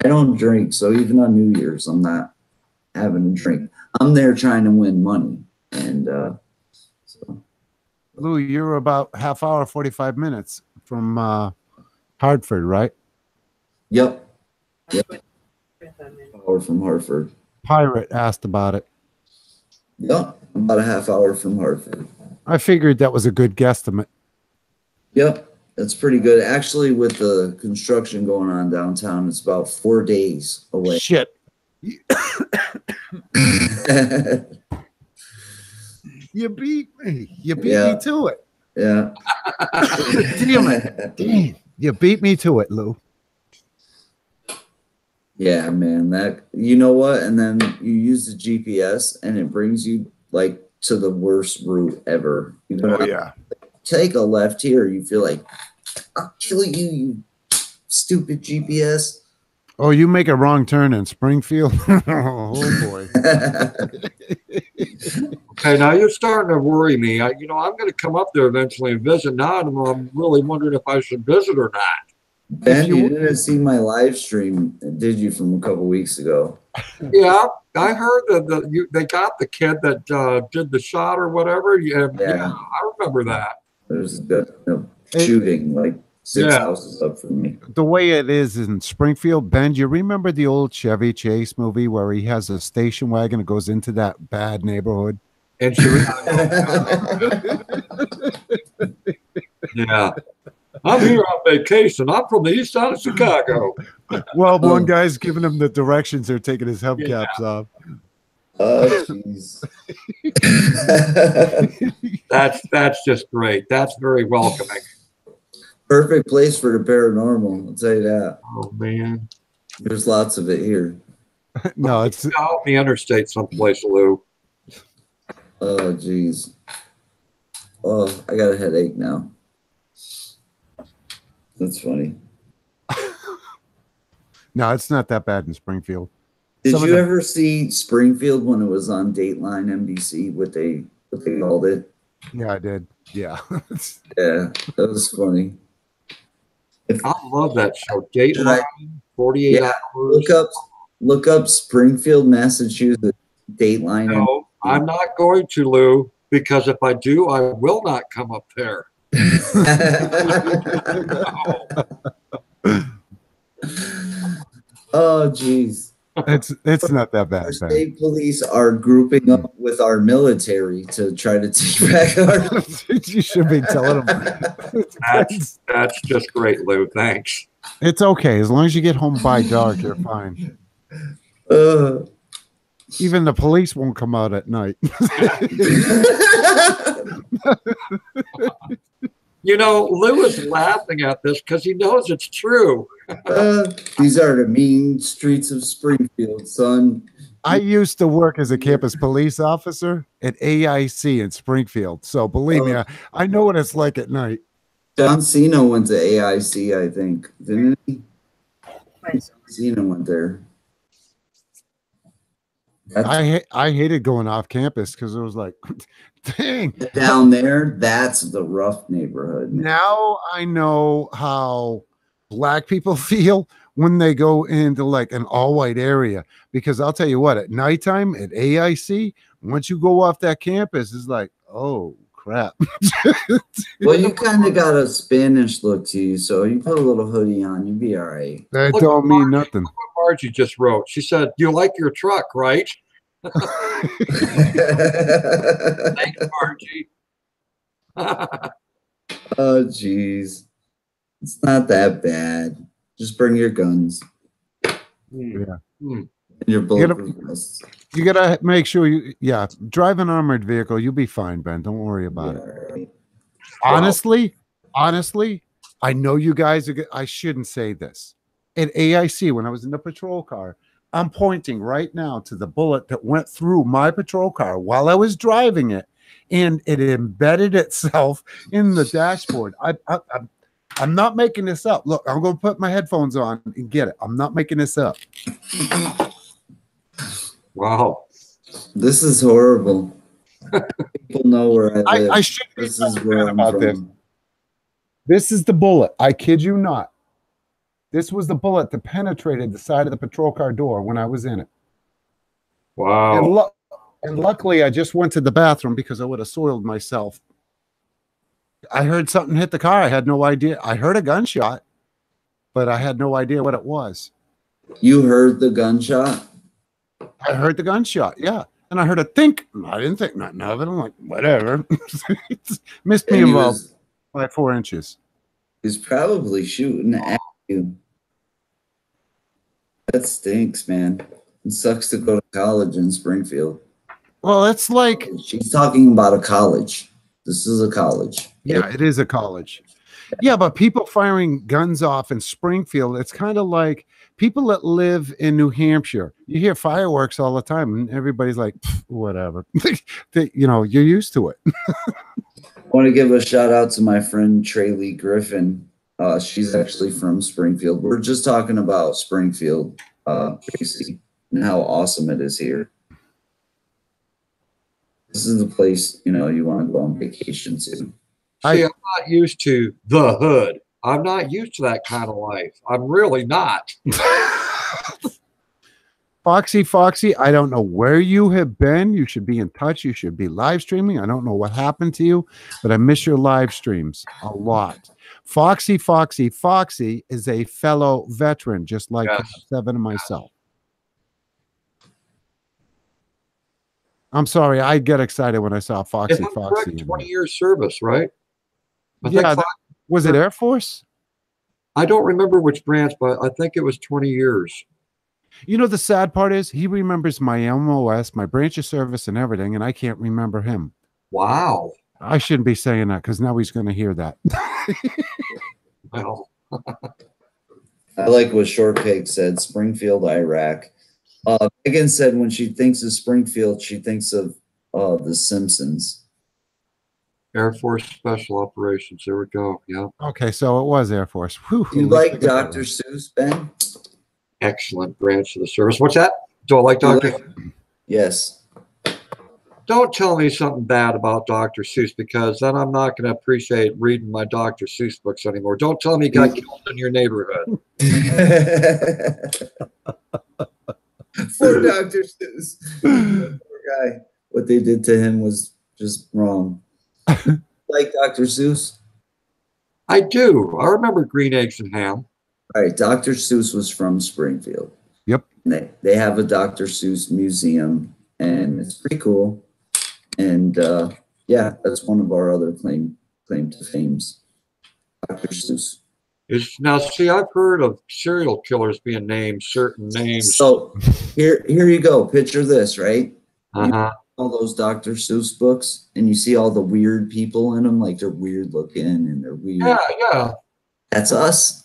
I don't drink. So even on New Year's, I'm not having a drink. I'm there trying to win money. And so. Lou, you're about half hour, 45 minutes from Hartford, right? Yep. Hour from Hartford. Pirate asked about it. Yep. About a half hour from Hartford. I figured that was a good guesstimate. Yep. That's pretty good. Actually, with the construction going on downtown, it's about 4 days away. Shit. You beat me. You beat Yeah. me to it. Yeah. Damn it. Damn. You beat me to it, Lou. Yeah, man. That, you know what? And then you use the GPS and it brings you like to the worst route ever. You know, yeah. take a left here. You feel like, I'll kill you, you stupid GPS. Oh, you make a wrong turn in Springfield? Oh, boy. Okay, now you're starting to worry me. I'm going to come up there eventually and visit now, and I'm really wondering if I should visit or not. Ben, you didn't see my live stream, did you, from a couple weeks ago? Yeah, I heard that they got the kid that did the shot or whatever. Yeah, I remember that. There's a shooting like 6 houses up from me. The way it is in Springfield, Ben, do you remember the old Chevy Chase movie where he has a station wagon that goes into that bad neighborhood? And yeah. I'm here on vacation. I'm from the east side of Chicago. Well, one guy's giving him the directions. They're taking his hubcaps off. Oh, jeez. That's just great. That's very welcoming. Perfect place for the paranormal, I'll tell you that. Oh, man. There's lots of it here. No, it's out the interstate someplace, Lou. Oh, jeez. Oh, I got a headache now. That's funny. no, it's not that bad in Springfield. Did Some of you the- ever see Springfield when it was on Dateline NBC? What they called it? Yeah, I did. Yeah. Yeah, that was funny. I love that show. Dateline, 48 Yeah, hours. Look up Springfield, Massachusetts. Dateline. No, I'm not going to, Lou, because if I do, I will not come up there. Oh, jeez. It's not that bad. Our Ben. state police are grouping up with our military to try to take back our. You should be telling them. That's just great, Lou. Thanks. It's okay. As long as you get home by dark, you're fine. Even the police won't come out at night. Lou is laughing at this because he knows it's true. These are the mean streets of Springfield, son. I used to work as a campus police officer at AIC in Springfield. So believe me, I know what it's like at night. John Cena went to AIC, I think. Didn't he? Cena went there. I hated going off campus because it was like, dang. Down there, that's the rough neighborhood. Now I know how black people feel when they go into like an all-white area, because I'll tell you what, at nighttime at AIC, once you go off that campus, it's like, oh crap. Well, you kind of got a Spanish look to you, so you put a little hoodie on, you'd be all right. That Look, don't mean nothing. What Margie just wrote. She said, "You like your truck, right?" Thanks, Margie. Oh, jeez. It's not that bad. Just bring your guns Yeah. and your bulletproof vests. You gotta make sure drive an armored vehicle. You'll be fine, Ben. Don't worry about it. Right. Honestly, I know you guys I shouldn't say this. At AIC, when I was in the patrol car, I'm pointing right now to the bullet that went through my patrol car while I was driving it, and it embedded itself in the dashboard. I'm not making this up. Look, I'm going to put my headphones on and get it. I'm not making this up. Wow. This is horrible. People know where I live. I should be This is where I'm about from. this. This is the bullet. I kid you not. This was the bullet that penetrated the side of the patrol car door when I was in it. Wow. And luckily, I just went to the bathroom because I would have soiled myself. I heard something hit the car. I had no idea. I heard a gunshot, but I had no idea what it was. You heard the gunshot? I heard the gunshot, yeah. And I heard a think. I didn't think nothing of it. I'm like, whatever. Missed me And he about was, by 4 inches. he was probably shooting at you. That stinks, man. It sucks to go to college in Springfield. Well, it's like, She's talking about a college. This is a college. yeah, it is a college. Yeah, but people firing guns off in Springfield, it's kind of like people that live in New Hampshire. You hear fireworks all the time, and everybody's like, whatever. You're used to it. I want to give a shout out to my friend Traylee Griffin. She's actually from Springfield. We're just talking about Springfield, Tracy, and how awesome it is here. This is the place, you want to go on vacation to. See, I'm not used to the hood. I'm not used to that kind of life. I'm really not. Foxy, I don't know where you have been. You should be in touch. You should be live streaming. I don't know what happened to you, but I miss your live streams a lot. Foxy is a fellow veteran, just like Yes. Seven and myself. I'm sorry, I get excited when I saw If Foxy. I'm correct, 20 years service, right? I Yeah, think was it Air Force? I don't remember which branch, but I think it was 20 years. You know, the sad part is he remembers my MOS, my branch of service, and everything, and I can't remember him. Wow. I shouldn't be saying that because now he's going to hear that. Well, I like what Short Pig said, Springfield, Iraq. Megan said when she thinks of Springfield, she thinks of The Simpsons. Air Force Special Operations. There we go. Yeah. Okay, so it was Air Force. Whew, You at least I like got that Dr. right. Seuss, Ben? Excellent branch of the service. What's that? Do I like You Dr. like- Yes. Don't tell me something bad about Dr. Seuss because then I'm not going to appreciate reading my Dr. Seuss books anymore. Don't tell me he got killed in your neighborhood. Poor Dr. Seuss. Poor guy. What they did to him was just wrong. Like Dr. Seuss? I do. I remember Green Eggs and Ham. All right, Dr. Seuss was from Springfield. Yep. And they have a Dr. Seuss museum, and it's pretty cool. And yeah, that's one of our other claim to fames. Dr. Seuss. Now, see, I've heard of serial killers being named certain names. So here you go. Picture this, right? Uh-huh. All those Dr. Seuss books, and you see all the weird people in them, like they're weird looking and they're weird. Yeah. That's us.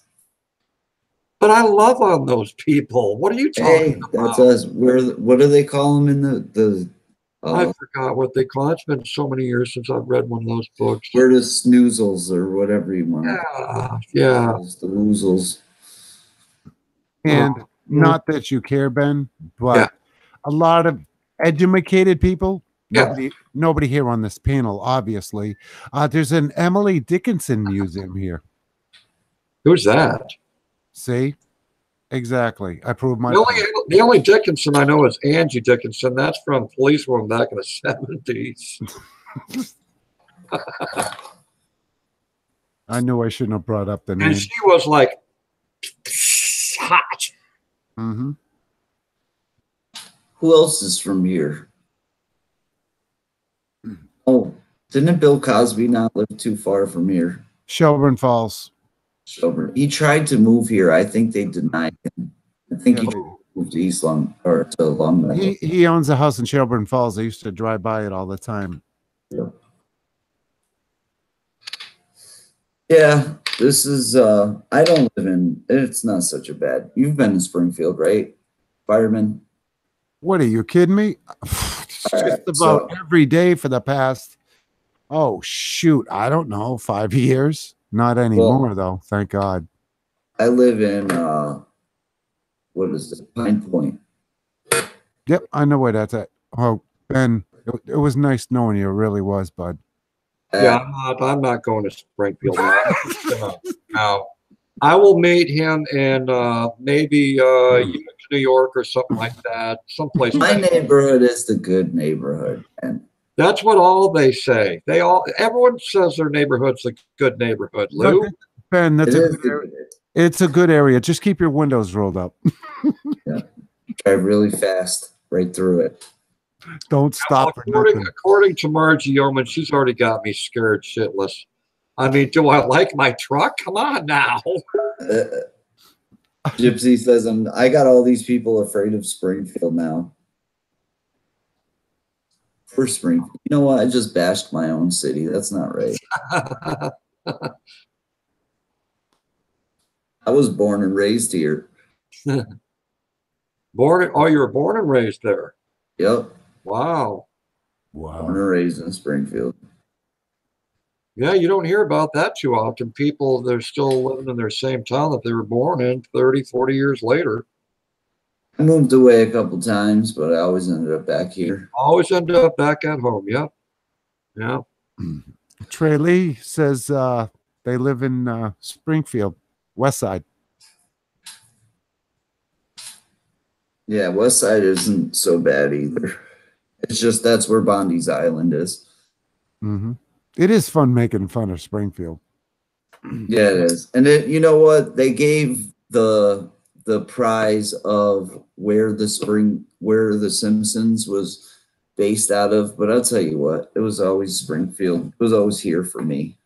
But I love on those people. What are you Hey, talking that's about? us. What do they call them in the I forgot what they call it. It's been so many years since I've read one of those books. we're the snoozles or whatever you want. Yeah. The woozles. And not that you care, Ben, but Yeah. a lot of educated people, Yeah. nobody here on this panel, obviously. There's an Emily Dickinson museum here. Who's that? See? Exactly. I proved my The only Dickinson I know is Angie Dickinson. That's from Policewoman back in the 70s. I knew I shouldn't have brought up the name. And she was like hot. Mm-hmm. Who else is from here? Oh, didn't Bill Cosby not live too far from here? Shelburne Falls. Shelburne. He tried to move here. I think they denied him. I think he moved to East Long or to Long Meadow. He owns a house in Shelburne Falls. I used to drive by it all the time. Yeah, this is I don't live in it's not such a bad. You've been in Springfield, right? fireman. What are you kidding me? Just All right, about so- every day for the past, oh shoot, I don't know, 5 years. Not anymore though, thank God. I live in what is it? Pine Point. Yep, I know where that's at. Oh, Ben, it was nice knowing you. It really was, bud. Yeah, I'm not going to Springfield now. No. I will meet him in maybe New York or something like that. Someplace. My neighborhood is the good neighborhood, and That's what all they say. Everyone says their neighborhood's a good neighborhood. Lou, Ben, it that's is a good area. It's a good area. Just keep your windows rolled up. drive really fast right through it. Don't stop for nothing. according to Margie Yeoman, she's already got me scared shitless. I mean, do I like my truck? Come on now. Gypsy says, I got all these people afraid of Springfield now. For Springfield. You know what? I just bashed my own city. That's not right. I was born and raised here. You were born and raised there. Yep. Wow. Born and raised in Springfield. Yeah, you don't hear about that too often. People, they're still living in their same town that they were born in 30, 40 years later. I moved away a couple times, but I always ended up back here. Always end up back at home. Yep. Yeah. Trey Lee says they live in Springfield, West Side. Yeah, West Side isn't so bad either. It's just that's where Bondi's Island is. Mm-hmm. It is fun making fun of Springfield. Yeah, it is. And you know what? They gave the prize of where the Simpsons was based out of, but I'll tell you what, it was always Springfield. It was always here for me.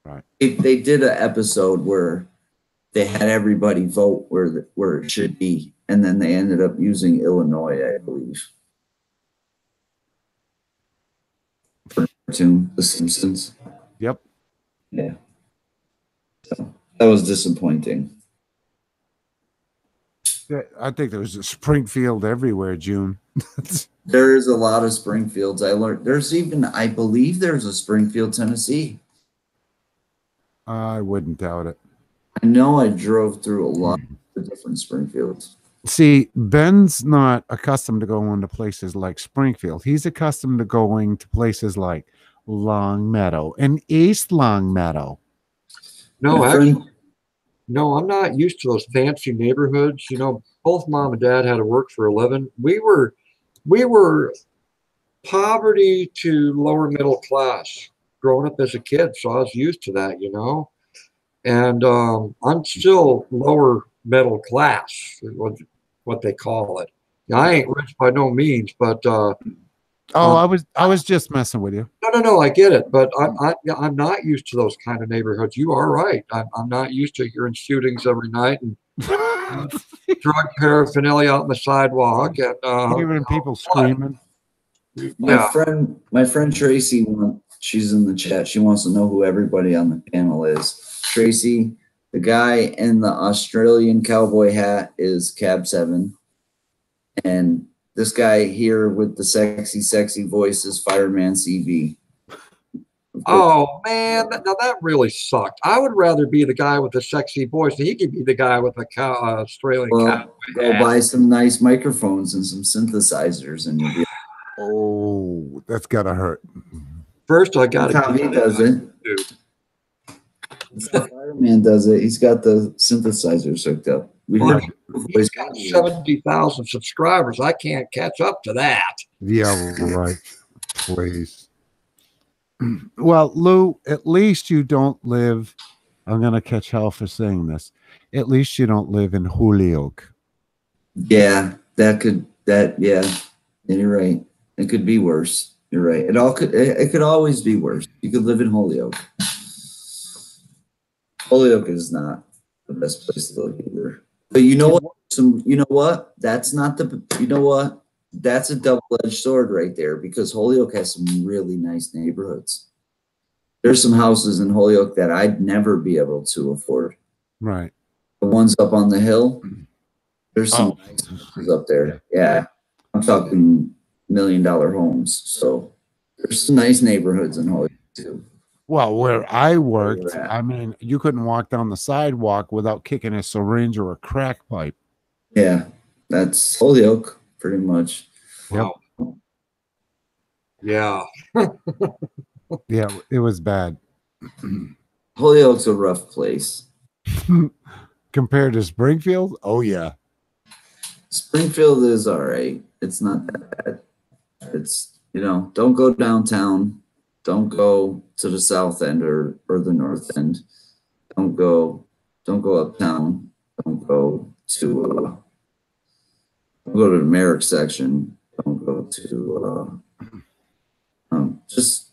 Right. They did an episode where they had everybody vote where it should be, and then they ended up using Illinois, I believe. For cartoon, The Simpsons. Yep. Yeah. So that was disappointing. Yeah, I think there was a Springfield everywhere, June. There is a lot of Springfields. I learned there's even, I believe there's a Springfield, Tennessee. I wouldn't doubt it. I know I drove through a lot of different Springfields. See, Ben's not accustomed to going to places like Springfield. He's accustomed to going to places like Longmeadow and East Longmeadow. No, My actually, friend- no, I'm not used to those fancy neighborhoods. You know, both mom and dad had to work for a living. We were poverty to lower middle class growing up as a kid, so I was used to that, you know. And I'm still lower middle class, what they call it. Now, I ain't rich by no means, but I was just messing with you. no, I get it, but I'm not used to those kind of neighborhoods. You are right. I'm not used to hearing shootings every night and drug paraphernalia out on the sidewalk and Hearing people screaming. My friend Tracy, she's in the chat. She wants to know who everybody on the panel is. Tracy, the guy in the Australian cowboy hat is Cab 7. And this guy here with the sexy voice is Fireman CV. Oh man, now that really sucked. I would rather be the guy with the sexy voice. He could be the guy with the Australian Well, cowboy go hat. buy some nice microphones and some synthesizers, and you'll be. Oh, that's gotta hurt. First, I That's got how he does it. Dude. That's how Fireman does it. He's got the synthesizers hooked up. We heard He's got 70,000 subscribers. I can't catch up to that. Yeah, right. Please. Well, Lou, at least you don't live. I'm gonna catch hell for saying this. At least you don't live in Holyoke. Yeah, yeah, you're right. It could be worse. You're right. It could always be worse. You could live in Holyoke. Holyoke is not the best place to live either. But you know what? That's a double-edged sword right there, because Holyoke has some really nice neighborhoods. There's some houses in Holyoke that I'd never be able to afford. Right. The ones up on the hill, There's some Oh. nice houses up there. Yeah. I'm talking $1 million homes. So there's some nice neighborhoods in Holyoke too. Well, where I worked, we're at. I mean, you couldn't walk down the sidewalk without kicking a syringe or a crack pipe. Yeah. That's Holyoke, pretty much. Yep. Wow. Yeah. Yeah, it was bad. Holyoke's a rough place. Compared to Springfield, oh yeah. Springfield is all right. It's not that bad. It's, don't go downtown. Don't go to the south end or the north end. Don't go uptown. Don't go to the Merrick section. Don't go to just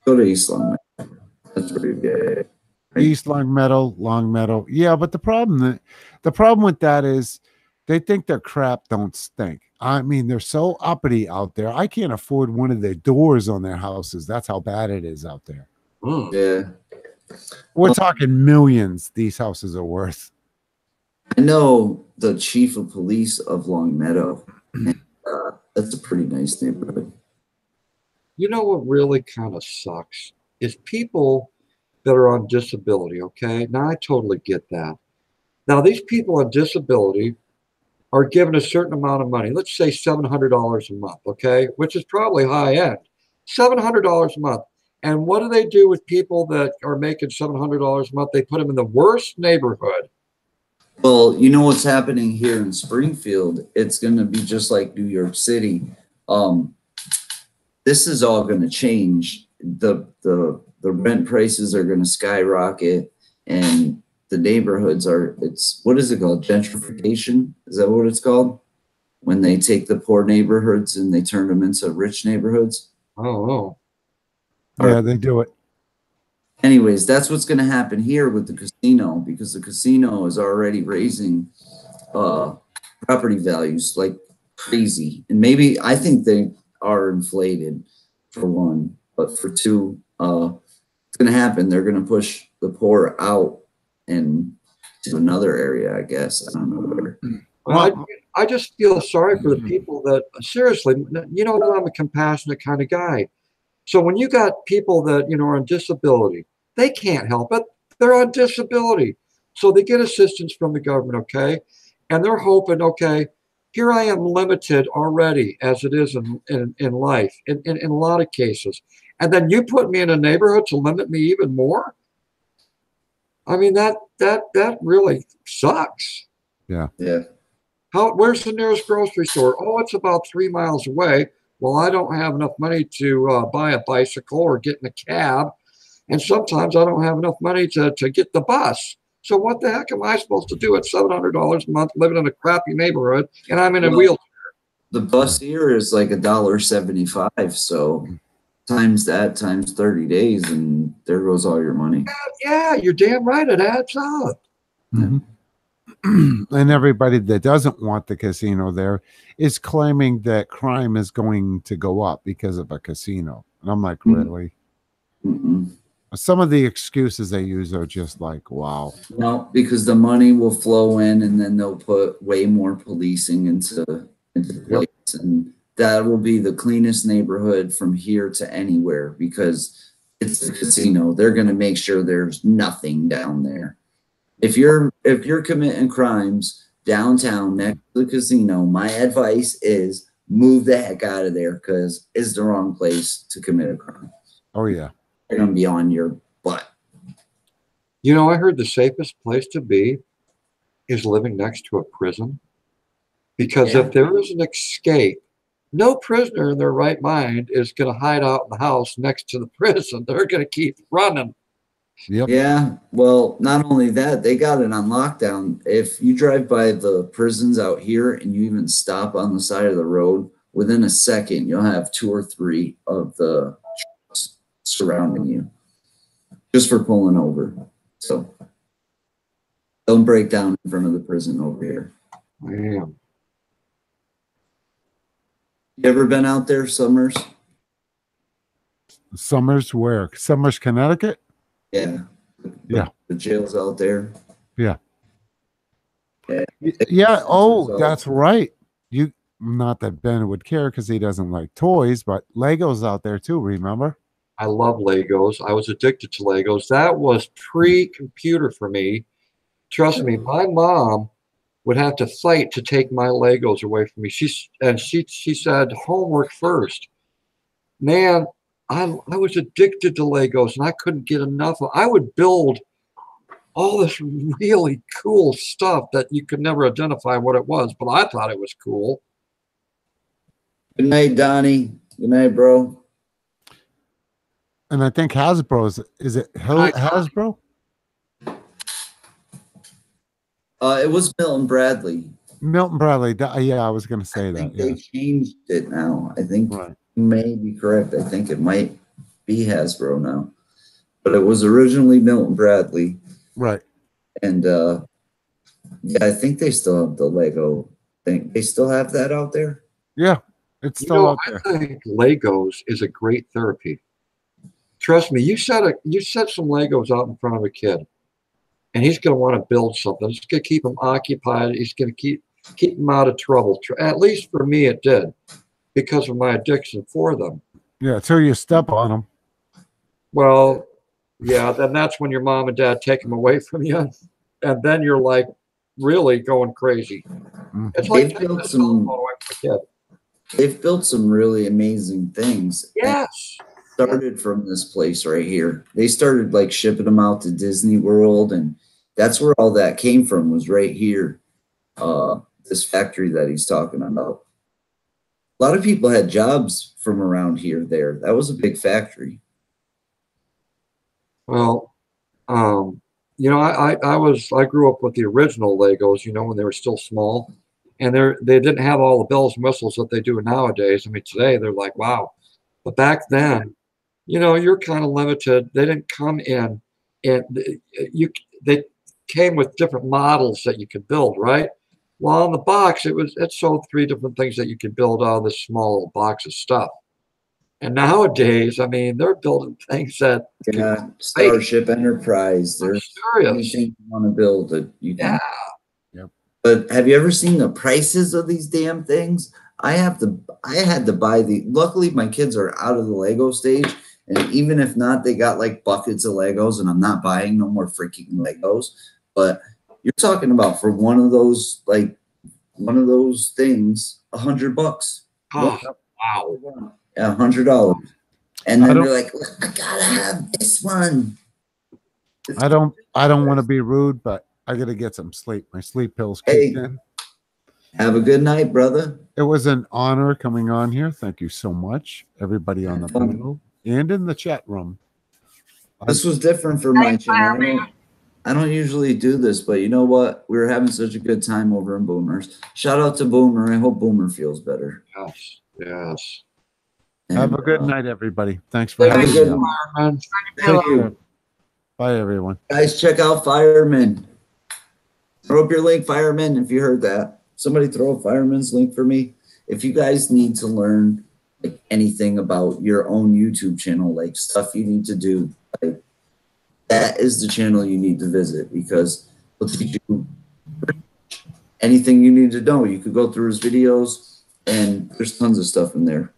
go to East Long Meadow. That's pretty good. East Long Meadow. Yeah, but the problem with that is they think their crap don't stink. I mean, they're so uppity out there. I can't afford one of their doors on their houses. That's how bad it is out there. Mm. Yeah. We're talking millions these houses are worth. I know the chief of police of Long Meadow. And, that's a pretty nice neighborhood. You know what really kind of sucks is people that are on disability, okay? Now, I totally get that. Now, these people on disability are given a certain amount of money. Let's say $700 a month, okay? Which is probably high end. $700 a month. And what do they do with people that are making $700 a month? They put them in the worst neighborhood. Well, you know what's happening here in Springfield? It's going to be just like New York City. This is all going to change. The rent prices are going to skyrocket, and the neighborhoods what is it called? Gentrification? Is that what it's called? When they take the poor neighborhoods and they turn them into rich neighborhoods? I don't know. Yeah, they do it. Anyways, that's what's going to happen here with the casino, because the casino is already raising property values like crazy. And maybe I think they are inflated, for one, but for two, it's going to happen. They're going to push the poor out and to another area, I guess. I don't know where. Well, I just feel sorry for the people that, seriously, you know that I'm a compassionate kind of guy. So when you got people that, are on disability, they can't help it. They're on disability. So they get assistance from the government, okay? And they're hoping, okay, here I am limited already as it is in life, in a lot of cases. And then you put me in a neighborhood to limit me even more? I mean, that really sucks. Yeah. Yeah. Where's the nearest grocery store? Oh, it's about 3 miles away. Well, I don't have enough money to buy a bicycle or get in a cab. And sometimes I don't have enough money to get the bus. So what the heck am I supposed to do at $700 a month living in a crappy neighborhood and I'm in a wheelchair? The bus here is like $1.75. So times 30 days and there goes all your money. Yeah, you're damn right. It adds up. Mhm. And everybody that doesn't want the casino there is claiming that crime is going to go up because of a casino. And I'm like, really? Mm-mm. Some of the excuses they use are just like, wow. No, because the money will flow in and then they'll put way more policing into place. And that will be the cleanest neighborhood from here to anywhere because it's the casino. They're going to make sure there's nothing down there. If you're committing crimes downtown next to the casino, my advice is move the heck out of there because it's the wrong place to commit a crime. Oh, yeah. They're going to be on your butt. I heard the safest place to be is living next to a prison. Because if there is an escape, no prisoner in their right mind is going to hide out in the house next to the prison. They're going to keep running. Yep. Yeah, well, not only that, they got it on lockdown. If you drive by the prisons out here and you even stop on the side of the road, within a second, you'll have 2 or 3 of the trucks surrounding you just for pulling over. So don't break down in front of the prison over here. I am. You ever been out there, Summers? Summers where? Summers, Connecticut? Yeah. Yeah. The jail's out there. Yeah. Yeah. Oh, So- that's right. You not that Ben would care because he doesn't like toys, but Legos out there too. Remember? I love Legos. I was addicted to Legos. That was pre-computer for me. Trust me, my mom would have to fight to take my Legos away from me. She said homework first. Man, I was addicted to Legos and I couldn't get enough of. I would build all this really cool stuff that you could never identify what it was, but I thought it was cool. Good night, Donnie. Good night, bro. And I think Hasbro is it Hasbro? It was Milton Bradley. Milton Bradley. Yeah, I was going to say I that. think Yeah. they changed it now. I think Right. you may be correct. I think it might be Hasbro now, but it was originally Milton Bradley, Right. and yeah, I think they still have the Lego thing. They still have that out there. Yeah. It's You still know, out there. I think Legos is a great therapy. Trust me, you set some Legos out in front of a kid, and he's going to want to build something. It's going to keep him occupied. He's going to keep him out of trouble. At least for me, it did, because of my addiction for them. Yeah. Till you step on them. Well, yeah, then that's when your mom and dad take them away from you, and then you're like really going crazy. It's like They've taking built a some- cell phone away from a kid. They've built some really amazing things. Yes. Started from this place right here. They started like shipping them out to Disney World, and that's where all that came from, was right here. This factory that he's talking about. A lot of people had jobs from around here there. That was a big factory. Well, you know, I grew up with the original Legos, you know, when they were still small, and they didn't have all the bells and whistles that they do nowadays. I mean, today they're like, wow. But back then, you know, you're kind of limited. They didn't come in and they came with different models that you could build, right? Well, on the box, it showed 3 different things that you could build out of this small little box of stuff. And nowadays, I mean, they're building things that Yeah, Starship Enterprise. are There's serious. anything you want to build that you can. Yeah. But have you ever seen the prices of these damn things? I had to buy luckily my kids are out of the Lego stage, and even if not, they got like buckets of Legos, and I'm not buying no more freaking Legos. But you're talking about for one of those things, $100. Oh, wow. $100. And I then don't- they're like, I gotta have this one. I don't want to be rude, but I got to get some sleep. My sleep pills kicked Hey. in. Have a good night, brother. It was an honor coming on here. Thank you so much, everybody on the panel and in the chat room. This was different for my channel. I don't usually do this, but you know what? We were having such a good time over in Boomers. Shout out to Boomer. I hope Boomer feels better. Yes. Yes. Have And, a good night, everybody. Thanks for Have a having good me. one. Fireman. Thank you. Bye, everyone. Guys, check out Fireman. Throw up your link, Fireman, if you heard that. Somebody throw a Fireman's link for me. If you guys need to learn like anything about your own YouTube channel, like stuff you need to do, like that is the channel you need to visit, because he'll teach you anything you need to know. You could go through his videos, and there's tons of stuff in there.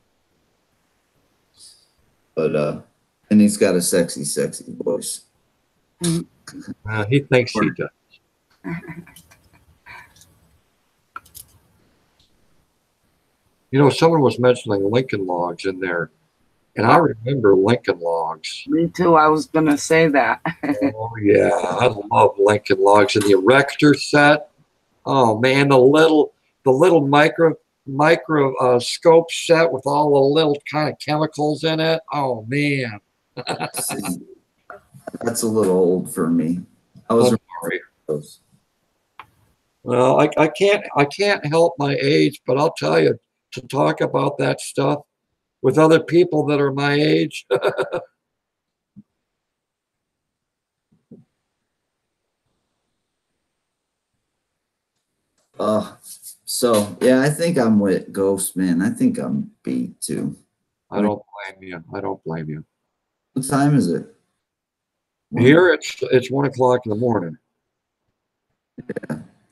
But and he's got a sexy voice. He thinks he does. You know, someone was mentioning Lincoln Logs in there, and I remember Lincoln Logs. Me too. I was gonna say that. Oh yeah, I love Lincoln Logs and the Erector set. Oh man, the little micro scope set with all the little kind of chemicals in it. Oh man. That's a little old for me. I was I'm sorry. Well, I can't help my age, but I'll tell you, to talk about that stuff with other people that are my age. So yeah, I think I'm with Ghost, man. I think I'm beat too. I don't blame you. I don't blame you. What time is it? Here it's 1 o'clock in the morning.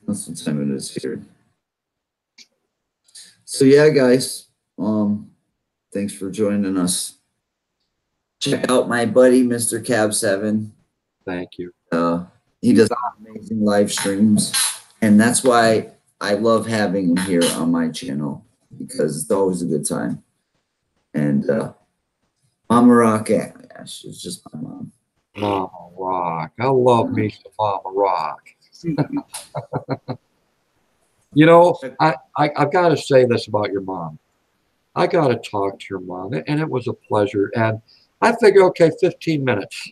That's what time it is here. So yeah, guys. Thanks for joining us. Check out my buddy, Mr. Cab 7. Thank you. He does amazing live streams, and that's why I love having him here on my channel, because it's always a good time. And Mama Rock, yeah, she's just my mom. Mama Rock. I love me some Mama Rock. You know, I've got to say this about your mom. I got to talk to your mom, and it was a pleasure. And I figured, okay, 15 minutes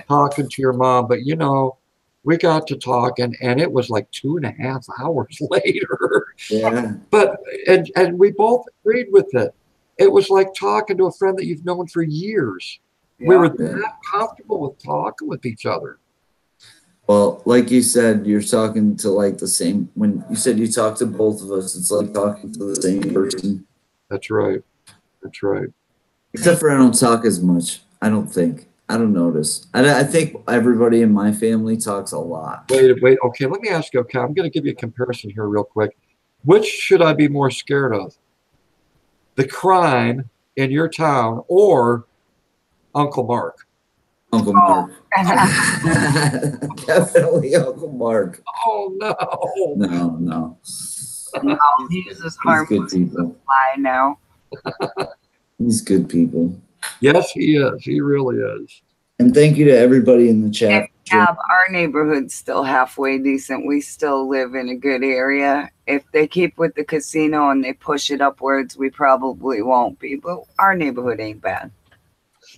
talking to your mom. But, you know, we got to talk, and it was like 2.5 hours later. Yeah. But, and we both agreed with it. It was like talking to a friend that you've known for years. We were that comfortable with talking with each other. Well, like you said, you're talking to like the same, when you said you talk to both of us, it's like talking to the same person. That's right. That's right. Except for I don't talk as much. I don't think. I don't notice. I think everybody in my family talks a lot. Wait. Okay, let me ask you. Okay, I'm going to give you a comparison here real quick. Which should I be more scared of? The crime in your town or Uncle Mark? Uncle Mark. Definitely Uncle Mark. Oh, no. No. No, he's as He's harmless good as a people. fly now. He's good people. Yes, he is. He really is. And thank you to everybody in the chat. Yeah, our neighborhood's still halfway decent. We still live in a good area. If they keep with the casino and they push it upwards, we probably won't be. But our neighborhood ain't bad.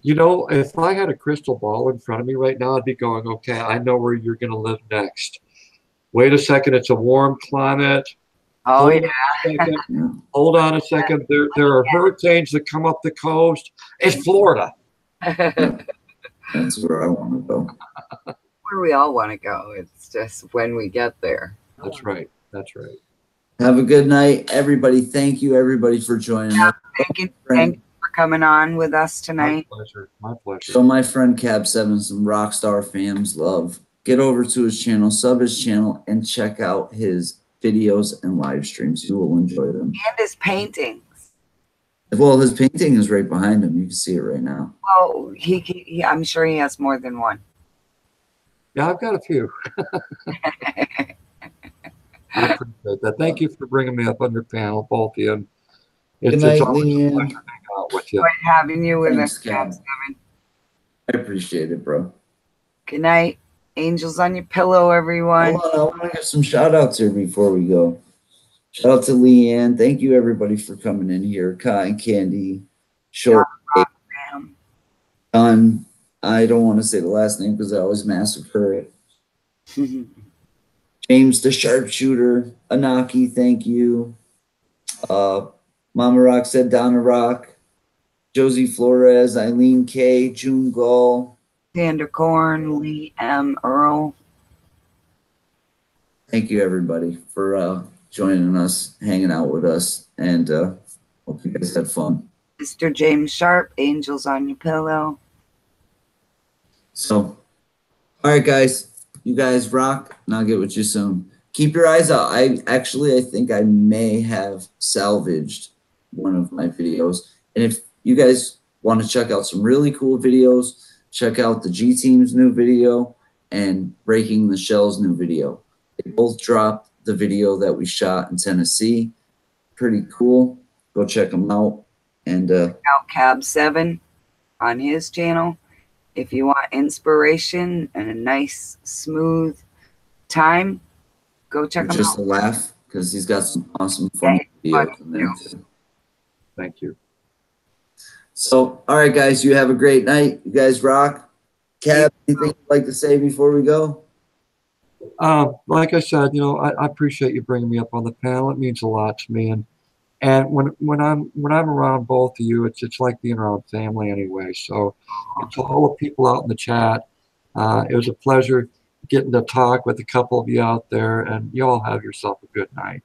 You know, if I had a crystal ball in front of me right now, I'd be going, okay, I know where you're going to live next. Wait a second. It's a warm climate. Oh, Hold yeah. on a second. Hold on a second. There are hurricanes that come up the coast. It's Florida. That's where I want to go. Where we all want to go. It's just when we get there. That's right. That's right. Have a good night, everybody. Thank you, everybody, for joining us. Thank you for coming on with us tonight. My pleasure. My pleasure. Show my friend Cab 7 some Rockstar Fams love. Get over to his channel, sub his channel, and check out his videos and live streams. You will enjoy them. And his paintings. Well, his painting is right behind him. You can see it right now. Oh, he I'm sure he has more than one. Yeah, I've got a few. I appreciate that. Thank you for bringing me up on your panel, both of you. Good night, it's always a Leanne. pleasure to hang out with you. Great having you with Thanks, us, Cab. Cab 7. I appreciate it, bro. Good night. Angels on your pillow, everyone. Hold on, I want to give some shout outs here before we go. Shout out to Leanne. Thank you, everybody, for coming in here. Cotton Candy, Short, Bam. Gun. I don't want to say the last name because I always massacre it. James the Sharpshooter, Anaki, thank you. Mama Rock said Donna Rock, Josie Flores, Eileen K, June Gall. Xander Korn, Lee M. Earl. Thank you, everybody, for joining us, hanging out with us, and hope you guys had fun. Mr. James Sharp, Angels on Your Pillow. So, all right, guys, you guys rock, and I'll get with you soon. Keep your eyes out. I think I may have salvaged one of my videos. And if you guys want to check out some really cool videos, check out the G Team's new video and Breaking the Shell's new video. They both dropped the video that we shot in Tennessee. Pretty cool. Go check them out. And Out Cab 7 on his channel. If you want inspiration and a nice, smooth time, go check him just out. a laugh, because he's got some awesome funny videos in there too. Thank you. So, all right, guys, you have a great night. You guys rock. Cab, anything you'd like to say before we go? Like I said, you know, I appreciate you bringing me up on the panel. It means a lot to me. And when I'm around both of you, it's like being around family anyway. So, to all the people out in the chat, it was a pleasure getting to talk with a couple of you out there. And you all have yourself a good night.